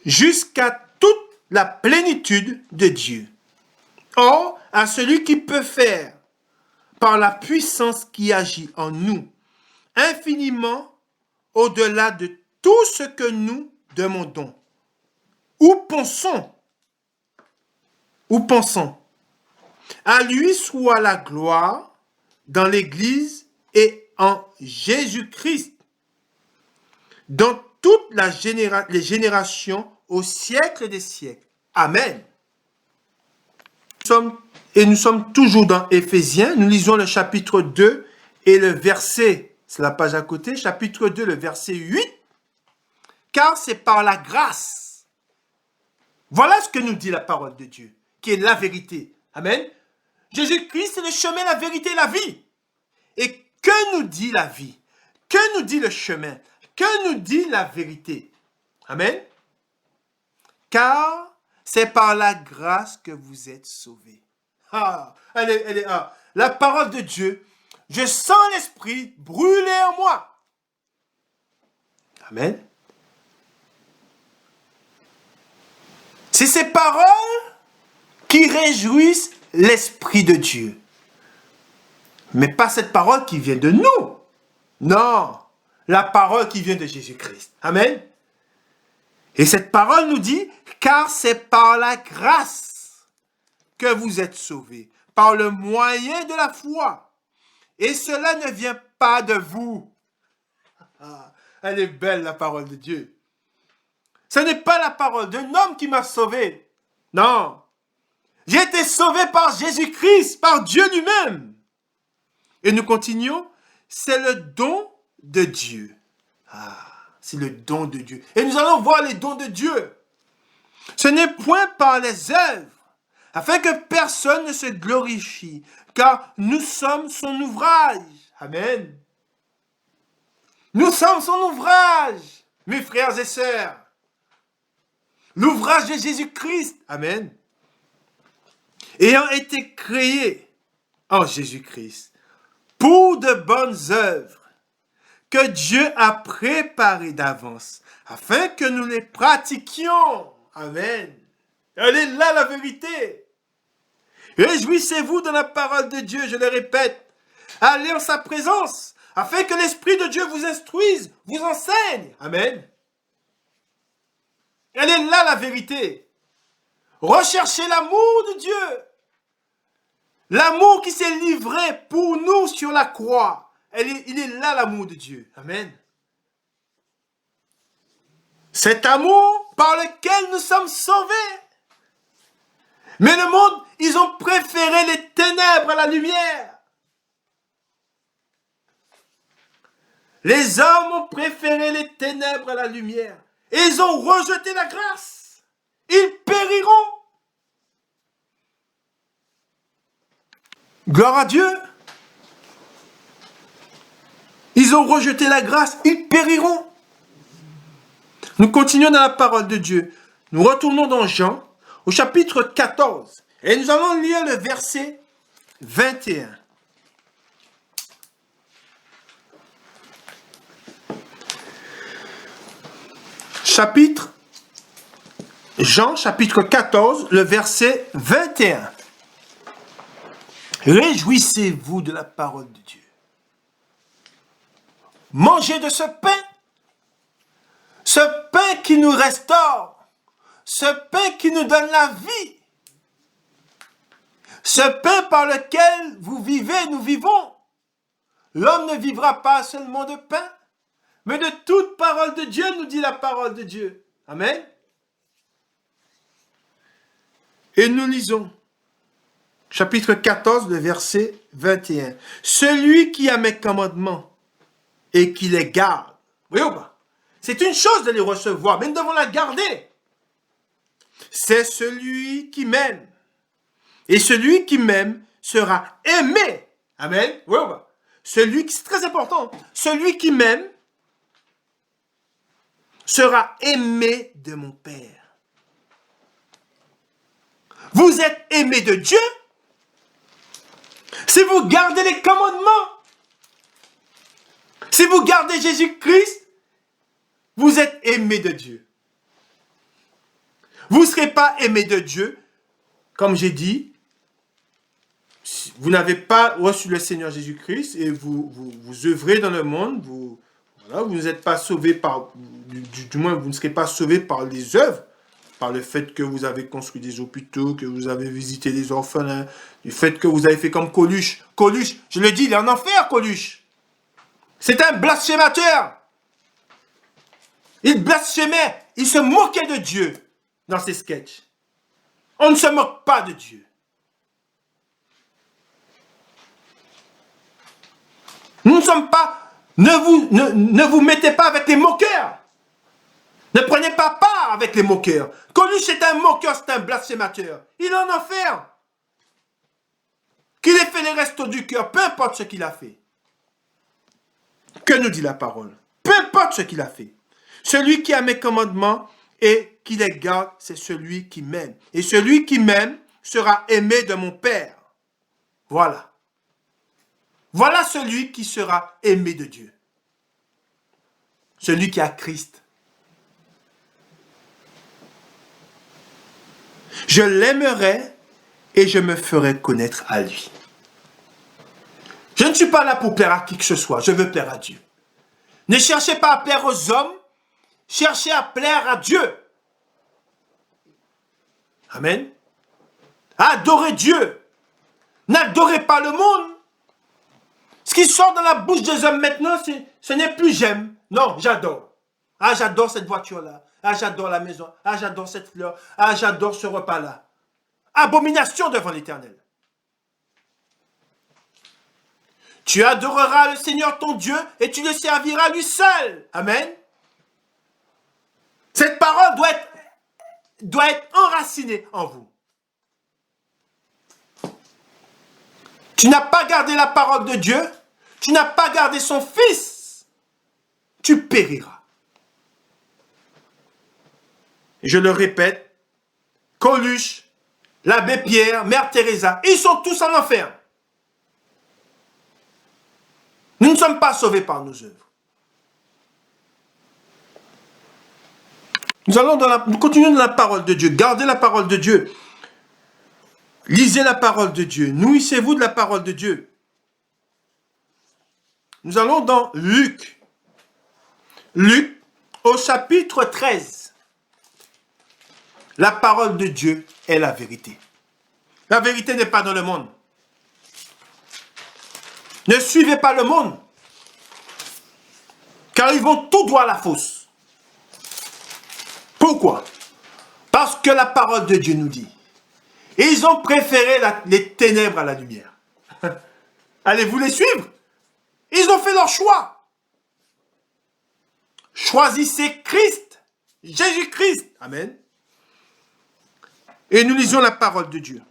S1: jusqu'à toute la plénitude de Dieu. Or, à celui qui peut faire, par la puissance qui agit en nous, infiniment au-delà de tout ce que nous demandons, ou pensons, À lui soit la gloire dans l'Église et en Jésus-Christ, dans toutes les générations, au siècle des siècles. Amen. Nous sommes toujours dans Éphésiens. Nous lisons le chapitre 2 et le verset, c'est la page à côté, chapitre 2, le verset 8. Car c'est par la grâce. Voilà ce que nous dit la parole de Dieu, qui est la vérité. Amen. Jésus-Christ est le chemin, la vérité et la vie. Et que nous dit la vie? Que nous dit le chemin? Que nous dit la vérité? Amen. Car c'est par la grâce que vous êtes sauvés. La parole de Dieu, je sens l'Esprit brûler en moi. Amen. C'est ces paroles qui réjouissent l'Esprit de Dieu. Mais pas cette parole qui vient de nous. Non, la parole qui vient de Jésus-Christ. Amen. Et cette parole nous dit, car c'est par la grâce que vous êtes sauvés, par le moyen de la foi. Et cela ne vient pas de vous. Elle est belle, la parole de Dieu. Ce n'est pas la parole d'un homme qui m'a sauvé. Non. J'ai été sauvé par Jésus-Christ, par Dieu lui-même. Et nous continuons. C'est le don de Dieu. C'est le don de Dieu. Et nous allons voir les dons de Dieu. Ce n'est point par les œuvres, afin que personne ne se glorifie, car nous sommes son ouvrage. Amen. Nous sommes son ouvrage, mes frères et sœurs. L'ouvrage de Jésus-Christ. Amen. Ayant été créé en Jésus-Christ pour de bonnes œuvres que Dieu a préparées d'avance afin que nous les pratiquions. Amen. Elle est là la vérité. Réjouissez-vous de la parole de Dieu, je le répète. Allez en sa présence afin que l'Esprit de Dieu vous instruise, vous enseigne. Amen. Elle est là la vérité. Recherchez l'amour de Dieu. L'amour qui s'est livré pour nous sur la croix. Il est là l'amour de Dieu. Amen. Cet amour par lequel nous sommes sauvés. Mais le monde, ils ont préféré les ténèbres à la lumière. Les hommes ont préféré les ténèbres à la lumière. Et ils ont rejeté la grâce. Ils périront. Gloire à Dieu. Ils ont rejeté la grâce. Ils périront. Nous continuons dans la parole de Dieu. Nous retournons dans Jean, au chapitre 14. Et nous allons lire le verset 21. Jean, chapitre 14, le verset 21. Réjouissez-vous de la parole de Dieu. Mangez de ce pain qui nous restaure, ce pain qui nous donne la vie, ce pain par lequel vous vivez, nous vivons. L'homme ne vivra pas seulement de pain, mais de toute parole de Dieu, nous dit la parole de Dieu. Amen. Et nous lisons, chapitre 14, le verset 21. Celui qui a mes commandements et qui les garde. Voyez ou pas? C'est une chose de les recevoir, mais nous devons la garder. C'est celui qui m'aime. Et celui qui m'aime sera aimé. Amen. Voyez ou pas? C'est très important. Celui qui m'aime sera aimé de mon Père. Vous êtes aimé de Dieu si vous gardez les commandements. Si vous gardez Jésus-Christ, vous êtes aimé de Dieu. Vous ne serez pas aimé de Dieu, comme j'ai dit, vous n'avez pas reçu le Seigneur Jésus-Christ et vous œuvrez dans le monde, vous ne êtes pas sauvé par, du moins vous ne serez pas sauvé par les œuvres, par le fait que vous avez construit des hôpitaux, que vous avez visité des orphelins, du fait que vous avez fait comme Coluche. Coluche, je le dis, il est en enfer, Coluche. C'est un blasphémateur. Il blasphémait, il se moquait de Dieu dans ses sketchs. On ne se moque pas de Dieu. Nous ne sommes pas... Ne vous mettez pas avec les moqueurs. Ne prenez pas part avec les moqueurs. Coluche est un moqueur, c'est un blasphémateur. Il est en enfer. Qu'il ait fait les restos du cœur, peu importe ce qu'il a fait. Que nous dit la parole? Peu importe ce qu'il a fait. Celui qui a mes commandements et qui les garde, c'est celui qui m'aime. Et celui qui m'aime sera aimé de mon Père. Voilà. Voilà celui qui sera aimé de Dieu. Celui qui a Christ. Je l'aimerai et je me ferai connaître à lui. Je ne suis pas là pour plaire à qui que ce soit, je veux plaire à Dieu. Ne cherchez pas à plaire aux hommes, cherchez à plaire à Dieu. Amen. Adorez Dieu. N'adorez pas le monde. Ce qui sort dans la bouche des hommes maintenant, ce n'est plus j'aime. Non, j'adore. Ah, j'adore cette voiture-là. Ah, j'adore la maison. Ah, j'adore cette fleur. Ah, j'adore ce repas-là. Abomination devant l'Éternel. Tu adoreras le Seigneur ton Dieu et tu le serviras lui seul. Amen. Cette parole doit être enracinée en vous. Tu n'as pas gardé la parole de Dieu, tu n'as pas gardé son Fils, tu périras. Et je le répète, Coluche, l'abbé Pierre, Mère Teresa, ils sont tous en enfer. Nous ne sommes pas sauvés par nos œuvres. Nous continuons dans la parole de Dieu, gardez la parole de Dieu. Lisez la parole de Dieu. Nourrissez-vous de la parole de Dieu. Nous allons dans Luc. Luc, au chapitre 13. La parole de Dieu est la vérité. La vérité n'est pas dans le monde. Ne suivez pas le monde. Car ils vont tout droit à la fosse. Pourquoi? Parce que la parole de Dieu nous dit. Et ils ont préféré les ténèbres à la lumière. Allez-vous les suivre? Ils ont fait leur choix. Choisissez Christ, Jésus-Christ. Amen. Et nous lisons la parole de Dieu.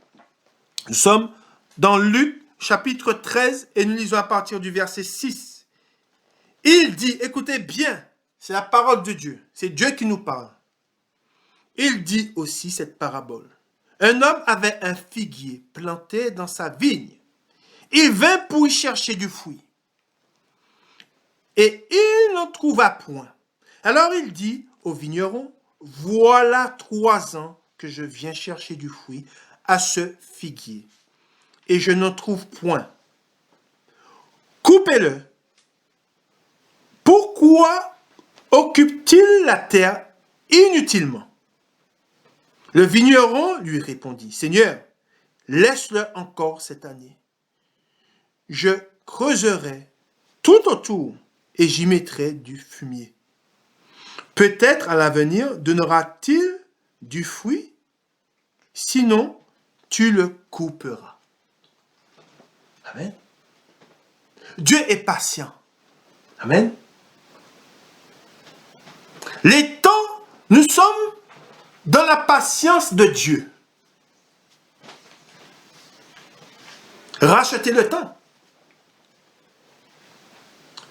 S1: Nous sommes dans Luc, chapitre 13, et nous lisons à partir du verset 6. Il dit, écoutez bien, c'est la parole de Dieu. C'est Dieu qui nous parle. Il dit aussi cette parabole. Un homme avait un figuier planté dans sa vigne. Il vint pour y chercher du fruit. Et il n'en trouva point. Alors il dit au vigneron, voilà 3 ans que je viens chercher du fruit à ce figuier. Et je n'en trouve point. Coupez-le. Pourquoi occupe-t-il la terre inutilement? Le vigneron lui répondit, Seigneur, laisse-le encore cette année. Je creuserai tout autour et j'y mettrai du fumier. Peut-être à l'avenir donnera-t-il du fruit, sinon tu le couperas. Amen. Dieu est patient. Amen. Les temps, nous sommes dans la patience de Dieu. Rachetez le temps.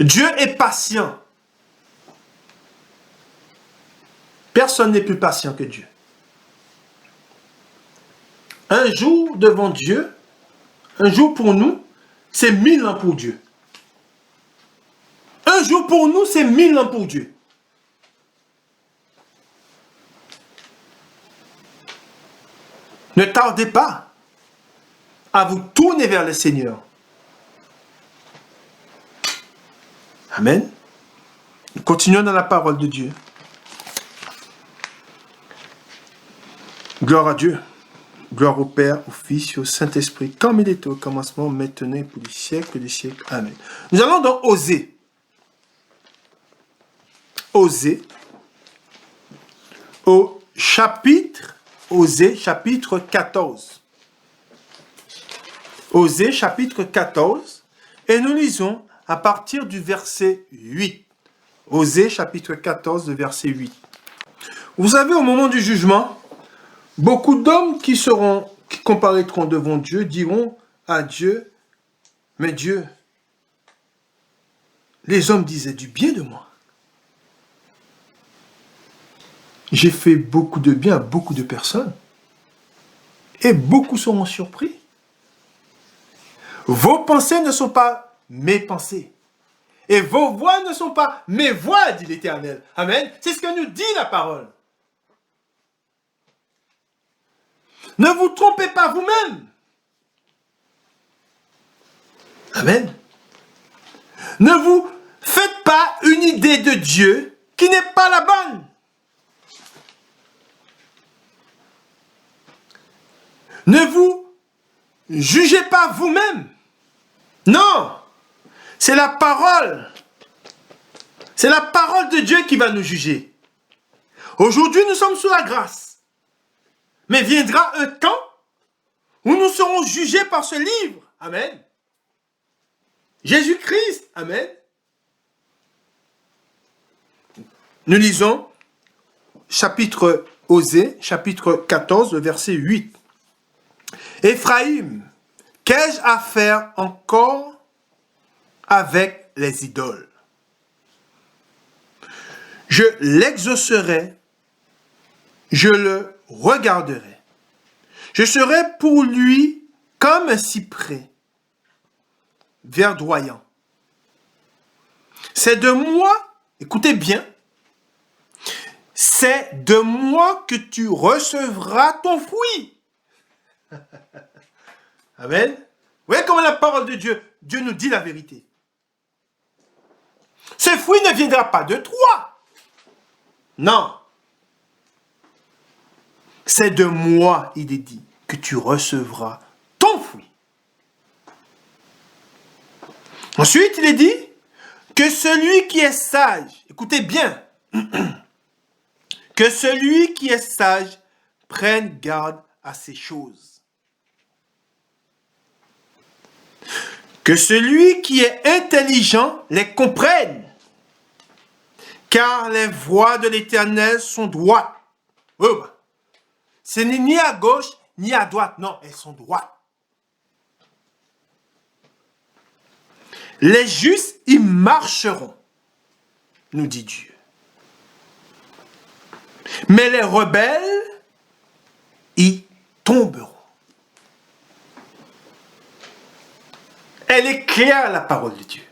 S1: Dieu est patient. Personne n'est plus patient que Dieu. Un jour devant Dieu, un jour pour nous, c'est 1000 ans pour Dieu. Un jour pour nous, c'est 1000 ans pour Dieu. Ne tardez pas à vous tourner vers le Seigneur. Amen. Nous continuons dans la parole de Dieu. Gloire à Dieu. Gloire au Père, au Fils et au Saint-Esprit, comme il était au commencement, maintenant et pour les siècles des siècles. Amen. Nous allons donc Osée. Osée. Au chapitre, Osée, chapitre 14. Osée, chapitre 14. Et nous lisons à partir du verset 8. Osée, chapitre 14, de verset 8. Vous savez, au moment du jugement, beaucoup d'hommes qui comparaîtront devant Dieu diront à Dieu, mais Dieu, les hommes disaient du bien de moi. J'ai fait beaucoup de bien à beaucoup de personnes et beaucoup seront surpris. Vos pensées ne sont pas mes pensées et vos voix ne sont pas mes voix, dit l'Éternel. Amen. C'est ce que nous dit la parole. Ne vous trompez pas vous-même. Amen. Ne vous faites pas une idée de Dieu qui n'est pas la bonne. Ne vous jugez pas vous-même. Non, c'est la parole. C'est la parole de Dieu qui va nous juger. Aujourd'hui, nous sommes sous la grâce. Mais viendra un temps où nous serons jugés par ce livre. Amen. Jésus-Christ. Amen. Nous lisons chapitre Osée, chapitre 14, verset 8. Éphraïm, qu'ai-je à faire encore avec les idoles? Je l'exaucerai, je le regarderai. Je serai pour lui comme un cyprès verdoyant. C'est de moi, écoutez bien, c'est de moi que tu recevras ton fruit. Amen. Vous voyez comment la parole de Dieu, Dieu nous dit la vérité. Ce fruit ne viendra pas de toi. Non. C'est de moi, il est dit, que tu recevras ton fruit. Ensuite, il est dit que celui qui est sage, écoutez bien, que celui qui est sage prenne garde à ces choses. Que celui qui est intelligent les comprenne, car les voies de l'Éternel sont droites. Oh, ce n'est ni à gauche ni à droite, non, elles sont droites. Les justes y marcheront, nous dit Dieu. Mais les rebelles y tomberont. Elle est claire, la parole de Dieu.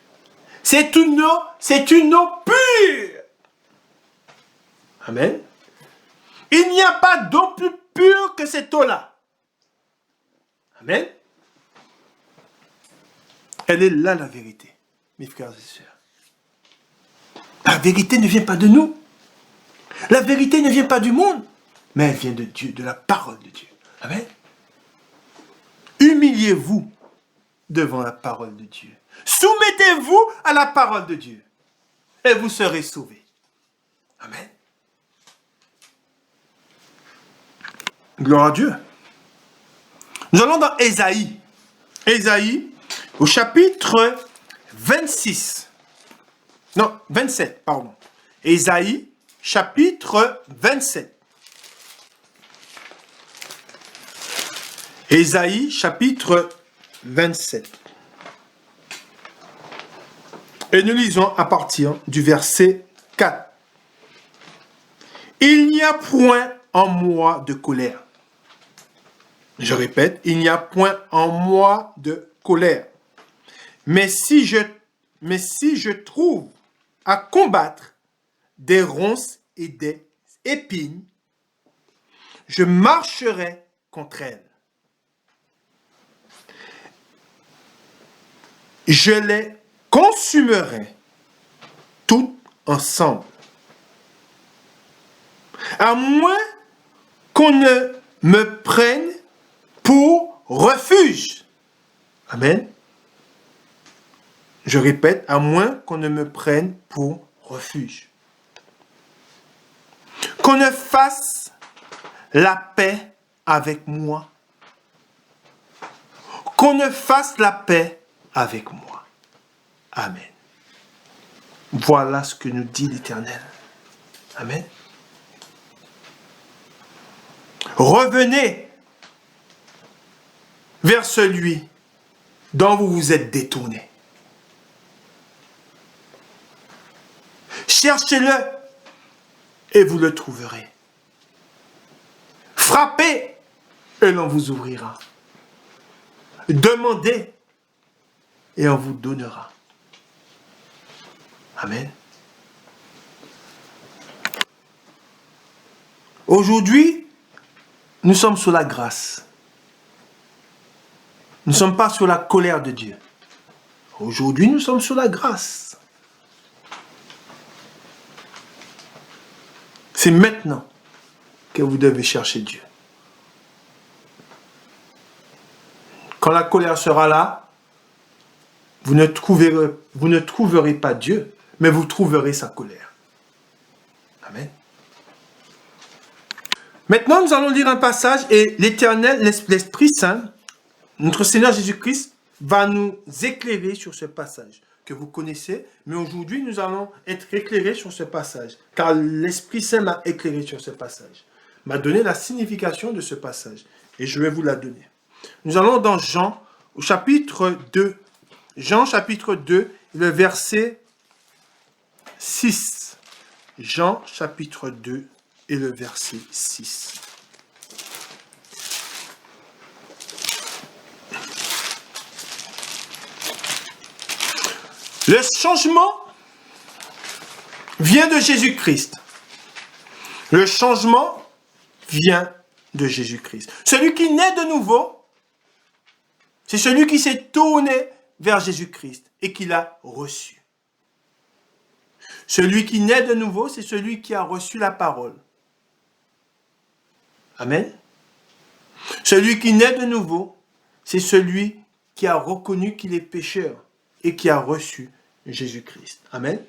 S1: C'est une eau pure. Amen. Il n'y a pas d'eau plus pure que cette eau-là. Amen. Elle est là, la vérité, mes frères et sœurs. La vérité ne vient pas de nous. La vérité ne vient pas du monde, mais elle vient de Dieu, de la parole de Dieu. Amen. Humiliez-vous devant la parole de Dieu. Soumettez-vous à la parole de Dieu et vous serez sauvés. Amen. Gloire à Dieu. Nous allons dans Ésaïe. Ésaïe, au chapitre 26. Non, 27, pardon. Ésaïe, chapitre 27. Ésaïe, chapitre 27. Et nous lisons à partir du verset 4. Il n'y a point en moi de colère. Je répète, il n'y a point en moi de colère. Mais si je trouve à combattre des ronces et des épines, je marcherai contre elles. Je les consumerai toutes ensemble. À moins qu'on ne me prenne pour refuge. Amen. Je répète, à moins qu'on ne me prenne pour refuge. Qu'on ne fasse la paix avec moi. Qu'on ne fasse la paix avec moi. Amen. Voilà ce que nous dit l'Éternel. Amen. Revenez vers celui dont vous vous êtes détourné. Cherchez-le et vous le trouverez. Frappez et l'on vous ouvrira. Demandez et on vous donnera. Amen. Aujourd'hui, nous sommes sous la grâce. Nous ne sommes pas sous la colère de Dieu. Aujourd'hui, nous sommes sous la grâce. C'est maintenant que vous devez chercher Dieu. Quand la colère sera là, vous ne trouverez pas Dieu, mais vous trouverez sa colère. Amen. Maintenant, nous allons lire un passage et l'Éternel, l'Esprit Saint, notre Seigneur Jésus-Christ, va nous éclairer sur ce passage que vous connaissez, mais aujourd'hui, nous allons être éclairés sur ce passage, car l'Esprit Saint m'a éclairé sur ce passage, m'a donné la signification de ce passage, et je vais vous la donner. Nous allons dans Jean, au chapitre 2. Jean, chapitre 2, le verset 6. Jean, chapitre 2, et le verset 6. Le changement vient de Jésus-Christ. Le changement vient de Jésus-Christ. Celui qui naît de nouveau, c'est celui qui s'est tourné vers Jésus-Christ et qui l'a reçu. Celui qui naît de nouveau, c'est celui qui a reçu la parole. Amen. Celui qui naît de nouveau, c'est celui qui a reconnu qu'il est pécheur et qui a reçu Jésus-Christ. Amen.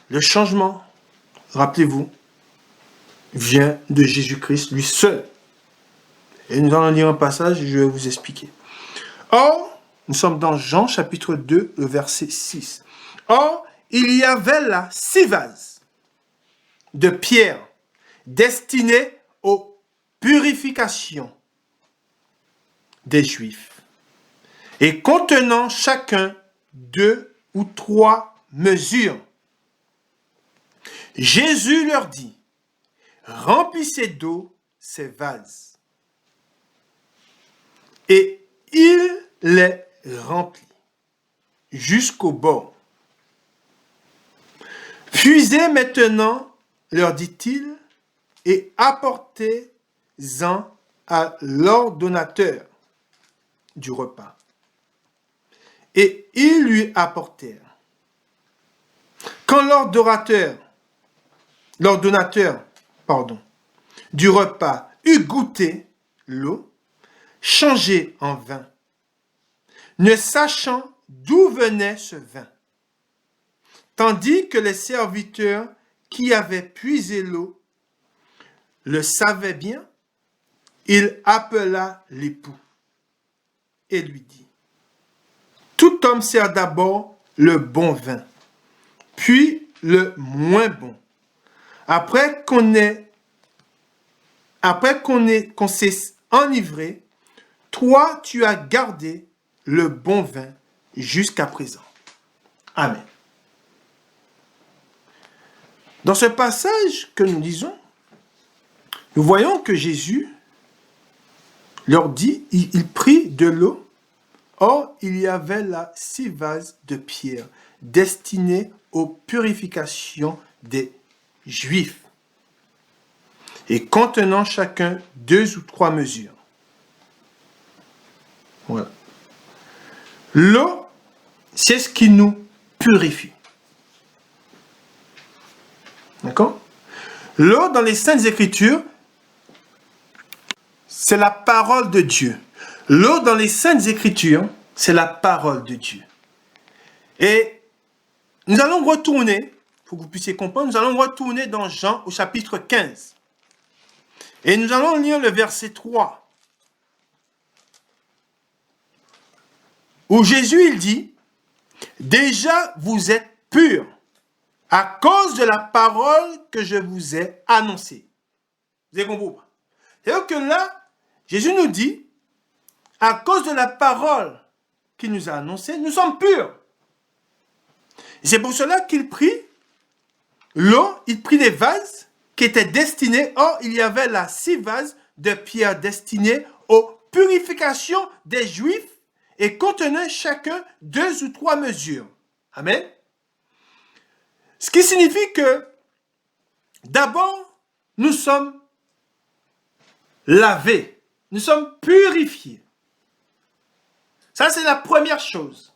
S1: Le changement, rappelez-vous, vient de Jésus-Christ, lui seul. Et nous allons lire un passage et je vais vous expliquer. Or, nous sommes dans Jean chapitre 2, le verset 6. Or, il y avait là 6 vases de pierre destinés aux purifications des Juifs et contenant chacun 2 ou 3 mesures. Jésus leur dit, remplissez d'eau ces vases. Et il les remplit jusqu'au bord. Puisez maintenant, leur dit-il, et apportez-en à l'ordonnateur du repas. Et ils lui apportèrent. Quand l'ordonnateur du repas eut goûté l'eau, changée en vin, ne sachant d'où venait ce vin, tandis que les serviteurs qui avaient puisé l'eau le savaient bien, il appela l'époux et lui dit, tout homme sert d'abord le bon vin, puis le moins bon. Après qu'on s'est enivré, toi tu as gardé le bon vin jusqu'à présent. Amen. Dans ce passage que nous lisons, nous voyons que Jésus leur dit, il prit de l'eau. Or, il y avait là 6 vases de pierre destinés aux purifications des Juifs et contenant chacun 2 ou 3 mesures. Voilà. L'eau, c'est ce qui nous purifie. D'accord? L'eau, dans les Saintes Écritures, c'est la parole de Dieu. L'eau dans les Saintes Écritures, c'est la parole de Dieu. Et nous allons retourner, pour que vous puissiez comprendre, nous allons retourner dans Jean au chapitre 15. Et nous allons lire le verset 3. Où Jésus, il dit, « Déjà vous êtes purs à cause de la parole que je vous ai annoncée. » Vous avez compris? C'est-à-dire que là, Jésus nous dit, à cause de la parole qu'il nous a annoncée, nous sommes purs. Et c'est pour cela qu'il prit l'eau, il prit des vases qui étaient destinés, or il y avait là 6 vases de pierre destinés aux purifications des Juifs et contenaient chacun 2 ou 3 mesures. Amen. Ce qui signifie que d'abord, nous sommes lavés, nous sommes purifiés. Ça, c'est la première chose.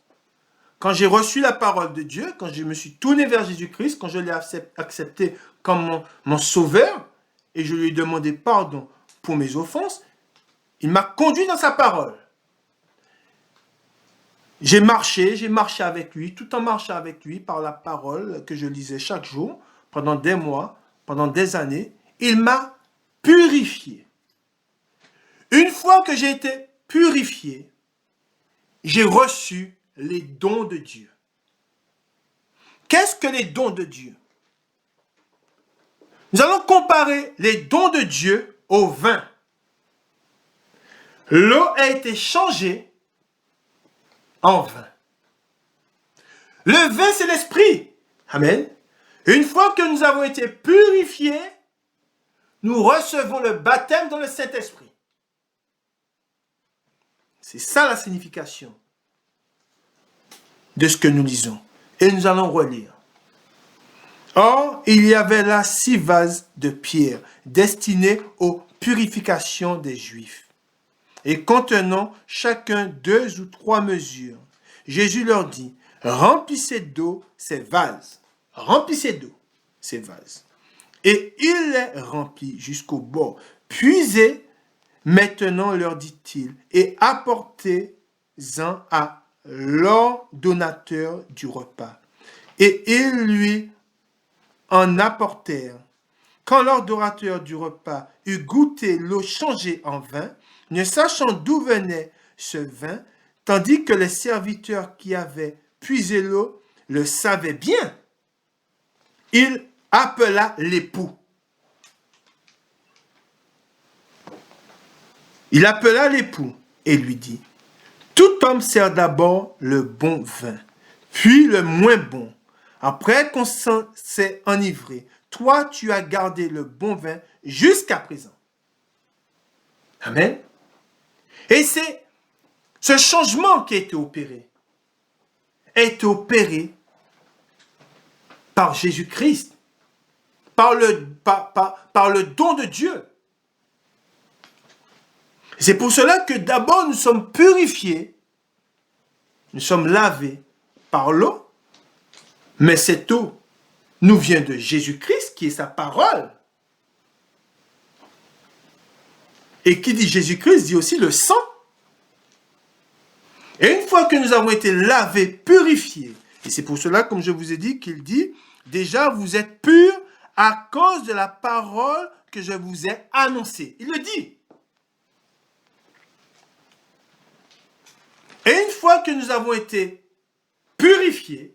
S1: Quand j'ai reçu la parole de Dieu, quand je me suis tourné vers Jésus-Christ, quand je l'ai accepté comme mon sauveur, et je lui ai demandé pardon pour mes offenses, il m'a conduit dans sa parole. J'ai marché avec lui, tout en marchant avec lui par la parole que je lisais chaque jour, pendant des mois, pendant des années. Il m'a purifié. Une fois que j'ai été purifié, j'ai reçu les dons de Dieu. Qu'est-ce que les dons de Dieu? Nous allons comparer les dons de Dieu au vin. L'eau a été changée en vin. Le vin, c'est l'esprit. Amen. Une fois que nous avons été purifiés, nous recevons le baptême dans le Saint-Esprit. C'est ça la signification de ce que nous lisons. Et nous allons relire. Or, il y avait là 6 vases de pierre destinés aux purifications des Juifs et contenant chacun 2 ou 3 mesures. Jésus leur dit, remplissez d'eau ces vases. Remplissez d'eau ces vases. Et il les remplit jusqu'au bord. Puisez maintenant, leur dit-il, et apportez-en à l'ordonnateur du repas. Et ils lui en apportèrent. Quand l'ordonnateur du repas eut goûté l'eau changée en vin, ne sachant d'où venait ce vin, tandis que les serviteurs qui avaient puisé l'eau le savaient bien, il appela l'époux. Il appela l'époux et lui dit, « Tout homme sert d'abord le bon vin, puis le moins bon. Après qu'on s'est enivré, toi tu as gardé le bon vin jusqu'à présent. » Amen. Et c'est ce changement qui a été opéré par Jésus-Christ, par le don de Dieu. C'est pour cela que d'abord nous sommes purifiés, nous sommes lavés par l'eau, mais cette eau nous vient de Jésus-Christ qui est sa parole. Et qui dit Jésus-Christ dit aussi le sang. Et une fois que nous avons été lavés, purifiés, et c'est pour cela, comme je vous ai dit, qu'il dit, déjà vous êtes purs à cause de la parole que je vous ai annoncée. Il le dit. Et une fois que nous avons été purifiés,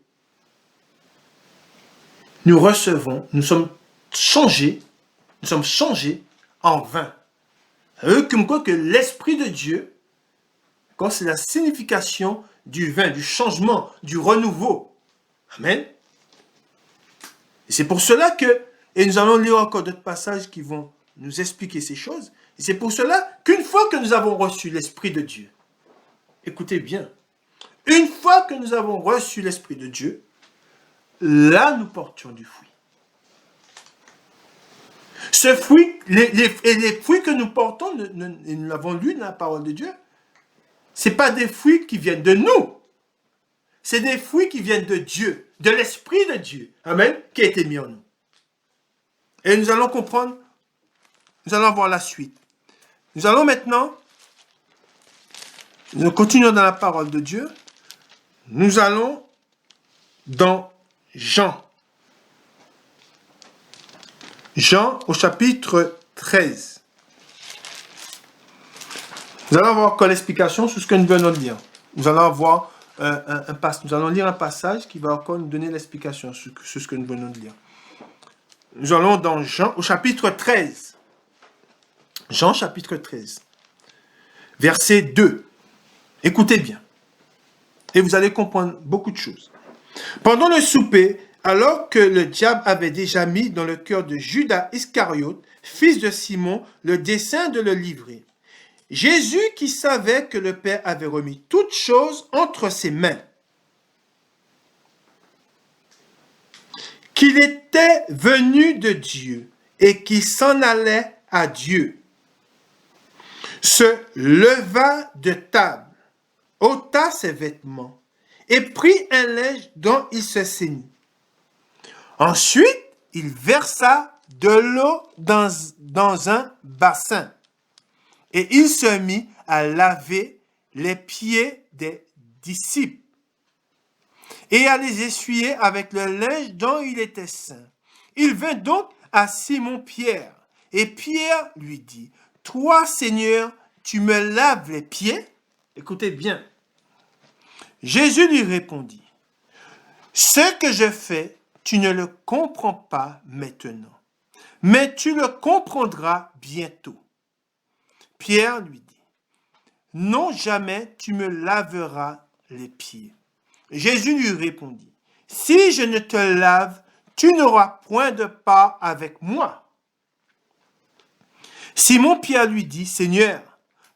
S1: nous recevons, nous sommes changés en vin. Ça veut dire que l'Esprit de Dieu, quand c'est la signification du vin, du changement, du renouveau. Amen. Et c'est pour cela que, et nous allons lire encore d'autres passages qui vont nous expliquer ces choses, et c'est pour cela qu'une fois que nous avons reçu l'Esprit de Dieu, écoutez bien, une fois que nous avons reçu l'Esprit de Dieu, là nous portions du fruit. Ce fruit, les fruits que nous portons, nous l'avons lu dans la parole de Dieu, ce n'est pas des fruits qui viennent de nous. C'est des fruits qui viennent de Dieu, de l'Esprit de Dieu, amen, qui a été mis en nous. Et nous allons comprendre, nous allons voir la suite. Nous allons maintenant, nous continuons dans la parole de Dieu. Nous allons dans Jean. Jean au chapitre 13. Nous allons avoir encore l'explication sur ce que nous venons de lire. Nous allons avoir nous allons lire un passage qui va encore nous donner l'explication sur ce que nous venons de lire. Nous allons dans Jean au chapitre 13. Jean chapitre 13. Verset 2. Écoutez bien. Et vous allez comprendre beaucoup de choses. Pendant le souper, alors que le diable avait déjà mis dans le cœur de Judas Iscariote, fils de Simon, le dessein de le livrer, Jésus, qui savait que le Père avait remis toutes choses entre ses mains, qu'il était venu de Dieu et qu'il s'en allait à Dieu, se leva de table, ôta ses vêtements et prit un linge dont il se ceignit. Ensuite, il versa de l'eau dans un bassin et il se mit à laver les pieds des disciples et à les essuyer avec le linge dont il était ceint. Il vint donc à Simon-Pierre et Pierre lui dit, « Toi, Seigneur, tu me laves les pieds ?» Écoutez bien. Jésus lui répondit, « Ce que je fais, tu ne le comprends pas maintenant, mais tu le comprendras bientôt. » Pierre lui dit, « Non, jamais tu me laveras les pieds. » Jésus lui répondit, « Si je ne te lave, tu n'auras point de part avec moi. » Simon-Pierre lui dit, « Seigneur,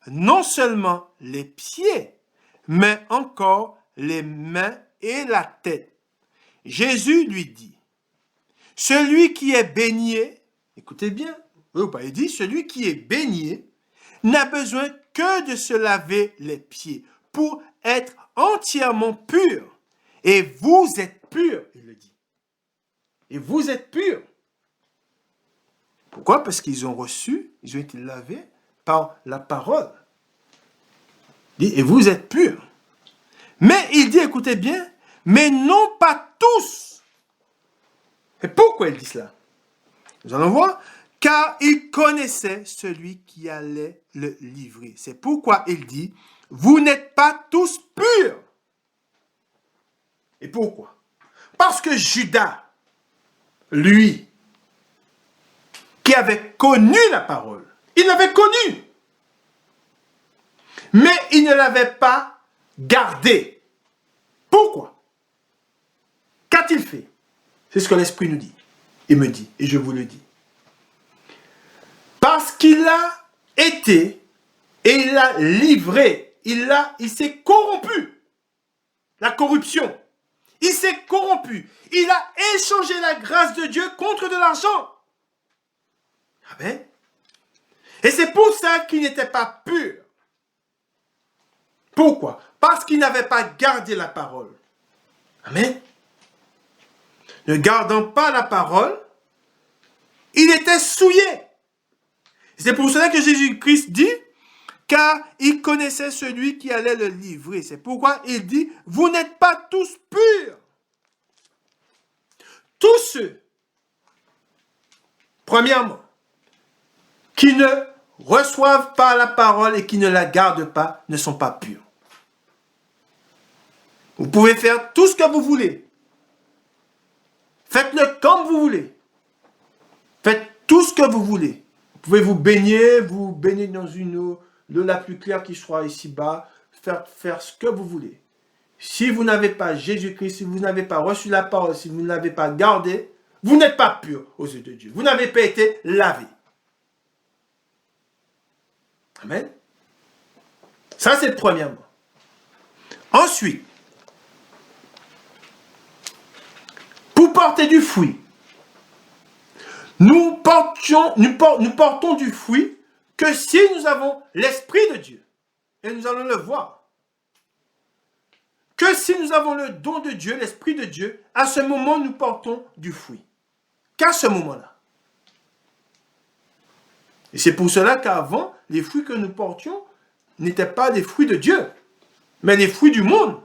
S1: non seulement les pieds, mais encore les mains et la tête. » Jésus lui dit, « Celui qui est baigné, écoutez bien, il dit, celui qui est baigné n'a besoin que de se laver les pieds pour être entièrement pur. Et vous êtes purs, il le dit. Et vous êtes purs. Pourquoi? Parce qu'ils ont été lavés par la parole. Il dit, et vous êtes purs. Mais il dit, écoutez bien, mais non pas tous. Et pourquoi il dit cela? Nous allons voir. Car il connaissait celui qui allait le livrer. C'est pourquoi il dit, vous n'êtes pas tous purs. Et pourquoi? Parce que Judas, lui, qui avait connu la parole, il l'avait connue, mais il ne l'avait pas gardée. Pourquoi? Qu'a-t-il fait? C'est ce que l'Esprit nous dit. Il me dit, et je vous le dis. Parce qu'il a été et il a livré, il s'est corrompu. La corruption. Il s'est corrompu. Il a échangé la grâce de Dieu contre de l'argent. Amen. Et c'est pour ça qu'il n'était pas pur. Pourquoi? Parce qu'il n'avait pas gardé la parole. Amen. Ne gardant pas la parole, il était souillé. C'est pour cela que Jésus-Christ dit, car il connaissait celui qui allait le livrer. C'est pourquoi il dit, vous n'êtes pas tous purs. Tous ceux, premièrement, qui ne reçoivent pas la parole et qui ne la gardent pas, ne sont pas purs. Vous pouvez faire tout ce que vous voulez. Faites-le comme vous voulez. Faites tout ce que vous voulez. Vous pouvez vous baigner dans une eau la plus claire qui soit ici-bas, faire ce que vous voulez. Si vous n'avez pas Jésus-Christ, si vous n'avez pas reçu la parole, si vous ne l'avez pas gardé, vous n'êtes pas pur aux yeux de Dieu. Vous n'avez pas été lavé. Amen. Ça, c'est premièrement. Ensuite, pour porter du fruit, nous portons du fruit que si nous avons l'Esprit de Dieu. Et nous allons le voir. Que si nous avons le don de Dieu, l'Esprit de Dieu, à ce moment, nous portons du fruit. Qu'à ce moment-là. Et c'est pour cela qu'avant, les fruits que nous portions n'étaient pas des fruits de Dieu, mais des fruits du monde.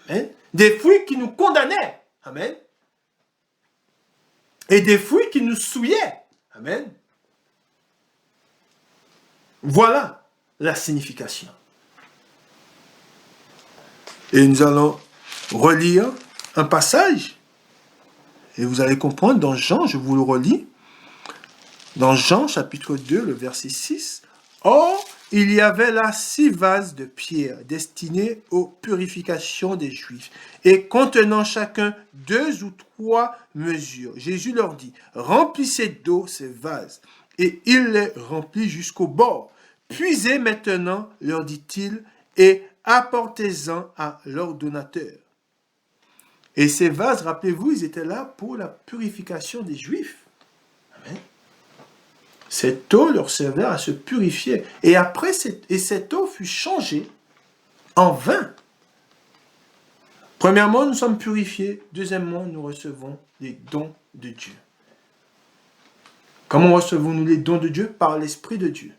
S1: Amen. Des fruits qui nous condamnaient. Amen. Et des fruits qui nous souillaient. Amen. Voilà la signification. Et nous allons relire un passage. Et vous allez comprendre dans Jean, je vous le relis. Dans Jean chapitre 2, le verset 6. Or, il y avait là 6 vases de pierre destinés aux purifications des Juifs et contenant chacun 2 ou 3 mesures. Jésus leur dit, remplissez d'eau ces vases. Et il les remplit jusqu'au bord. Puisez maintenant, leur dit-il, et apportez-en à leur donateur. Et ces vases, rappelez-vous, ils étaient là pour la purification des Juifs. Amen. Cette eau leur servait à se purifier. Et après, cette eau fut changée en vin. Premièrement, nous sommes purifiés. Deuxièmement, nous recevons les dons de Dieu. Comment recevons-nous les dons de Dieu? Par l'Esprit de Dieu.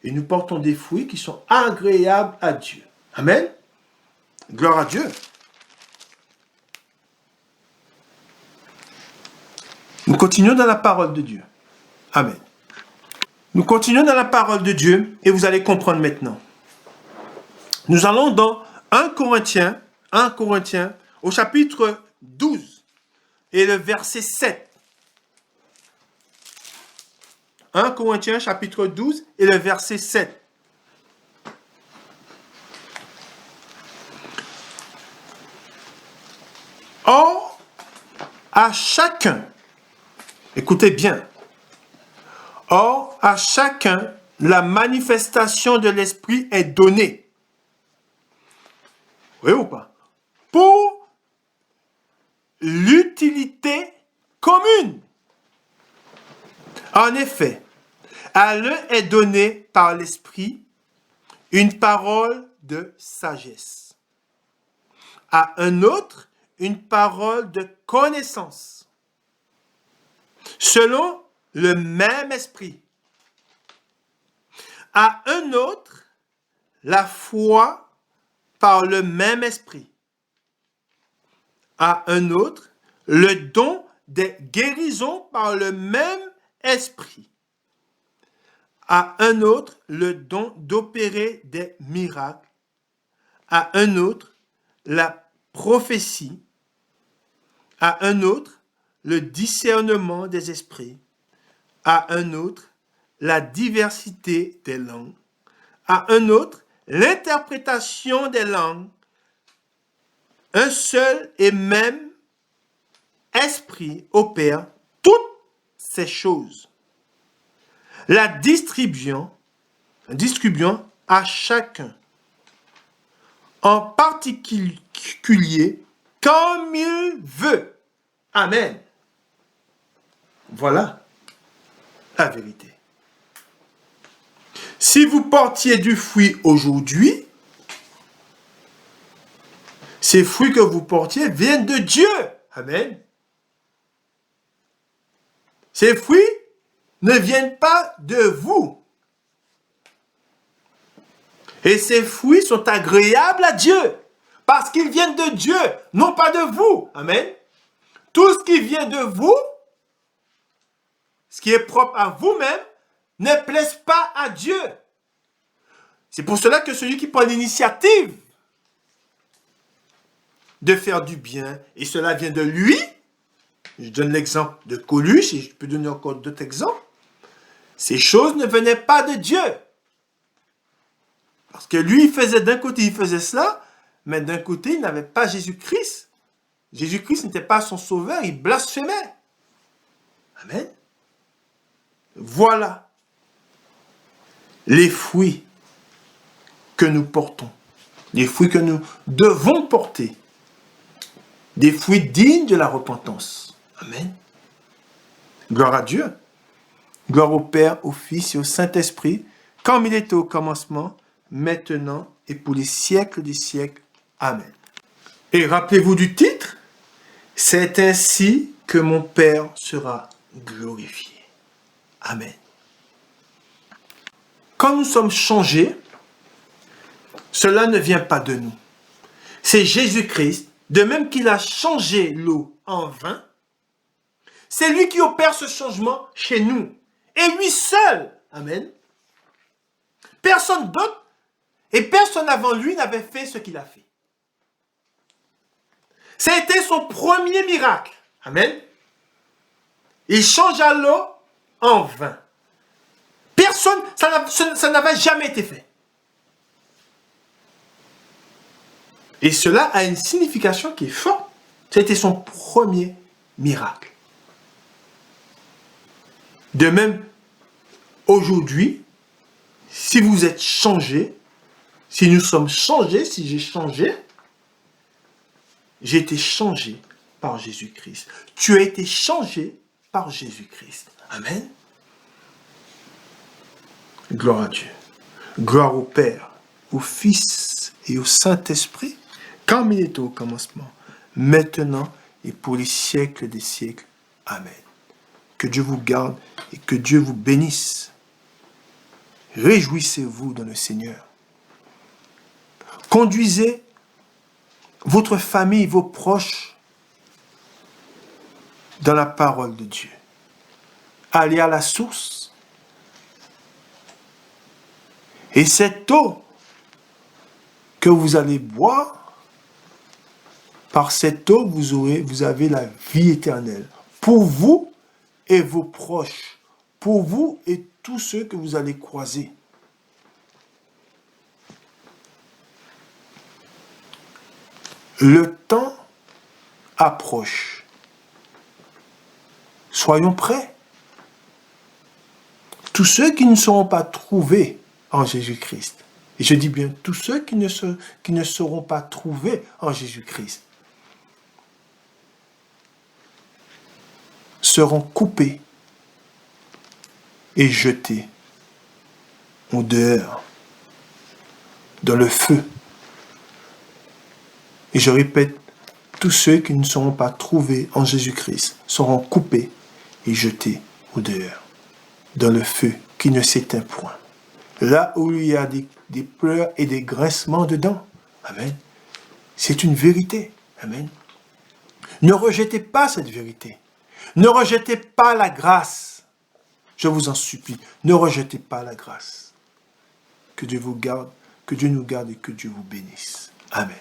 S1: Et nous portons des fruits qui sont agréables à Dieu. Amen. Gloire à Dieu. Nous continuons dans la parole de Dieu. Amen. Nous continuons dans la parole de Dieu et vous allez comprendre maintenant. Nous allons dans 1 Corinthiens au chapitre 12 et le verset 7. 1 Corinthiens chapitre 12 et le verset 7. Or, à chacun, écoutez bien, or, à chacun, la manifestation de l'Esprit est donnée. Oui ou pas? Pour l'utilité commune. En effet, à l'un est donné par l'Esprit une parole de sagesse. À un autre, une parole de connaissance. Selon le même esprit. À un autre, la foi par le même esprit. À un autre, le don des guérisons par le même esprit. À un autre, le don d'opérer des miracles. À un autre, la prophétie. À un autre, le discernement des esprits. À un autre, la diversité des langues. À un autre, l'interprétation des langues. Un seul et même esprit opère toutes ces choses. La distribuant à chacun, en particulier comme il veut. Amen. Voilà la vérité. Si vous portiez du fruit aujourd'hui, ces fruits que vous portiez viennent de Dieu. Amen. Ces fruits ne viennent pas de vous. Et ces fruits sont agréables à Dieu. Parce qu'ils viennent de Dieu, non pas de vous. Amen. Tout ce qui vient de vous, ce qui est propre à vous-même, ne plaise pas à Dieu. C'est pour cela que celui qui prend l'initiative de faire du bien, et cela vient de lui, je donne l'exemple de Coluche, et je peux donner encore d'autres exemples, ces choses ne venaient pas de Dieu. Parce que lui, il faisait d'un côté, il faisait cela, mais d'un côté, il n'avait pas Jésus-Christ. Jésus-Christ n'était pas son sauveur, il blasphémait. Amen. Voilà les fruits que nous portons, les fruits que nous devons porter, des fruits dignes de la repentance. Amen. Gloire à Dieu. Gloire au Père, au Fils et au Saint-Esprit, comme il était au commencement, maintenant et pour les siècles des siècles. Amen. Et rappelez-vous du titre, c'est ainsi que mon Père sera glorifié. Amen. quand nous sommes changés, cela ne vient pas de nous. C'est Jésus-Christ, de même qu'il a changé l'eau en vin, c'est lui qui opère ce changement chez nous. Et lui seul. Amen. Personne d'autre et personne avant lui n'avait fait ce qu'il a fait. Ça a été son premier miracle. Amen. Il changea l'eau en vin. Personne, ça n'avait jamais été fait. Et cela a une signification qui est forte. Ça a été son premier miracle. De même, aujourd'hui, si vous êtes changé, si nous sommes changés, si j'ai changé, j'ai été changé par Jésus-Christ. Tu as été changé par Jésus-Christ. Amen. Gloire à Dieu. Gloire au Père, au Fils et au Saint-Esprit, comme il était au commencement, maintenant et pour les siècles des siècles. Amen. Que Dieu vous garde et que Dieu vous bénisse. Réjouissez-vous dans le Seigneur. Conduisez votre famille, vos proches dans la parole de Dieu. Allez à la source. Et cette eau que vous allez boire, par cette eau, vous avez la vie éternelle. Pour vous et vos proches. Pour vous et tous ceux que vous allez croiser. Le temps approche. Soyons prêts. Tous ceux qui ne seront pas trouvés en Jésus-Christ, et je dis bien tous ceux qui ne seront pas trouvés en Jésus-Christ, seront coupés et jetés au dehors, dans le feu. Et je répète, tous ceux qui ne seront pas trouvés en Jésus-Christ seront coupés et jetés au dehors, dans le feu qui ne s'éteint point. Là où il y a des pleurs et des grincements dedans. Amen. C'est une vérité. Amen. Ne rejetez pas cette vérité. Ne rejetez pas la grâce. Je vous en supplie, ne rejetez pas la grâce. Que Dieu vous garde, que Dieu nous garde et que Dieu vous bénisse. Amen.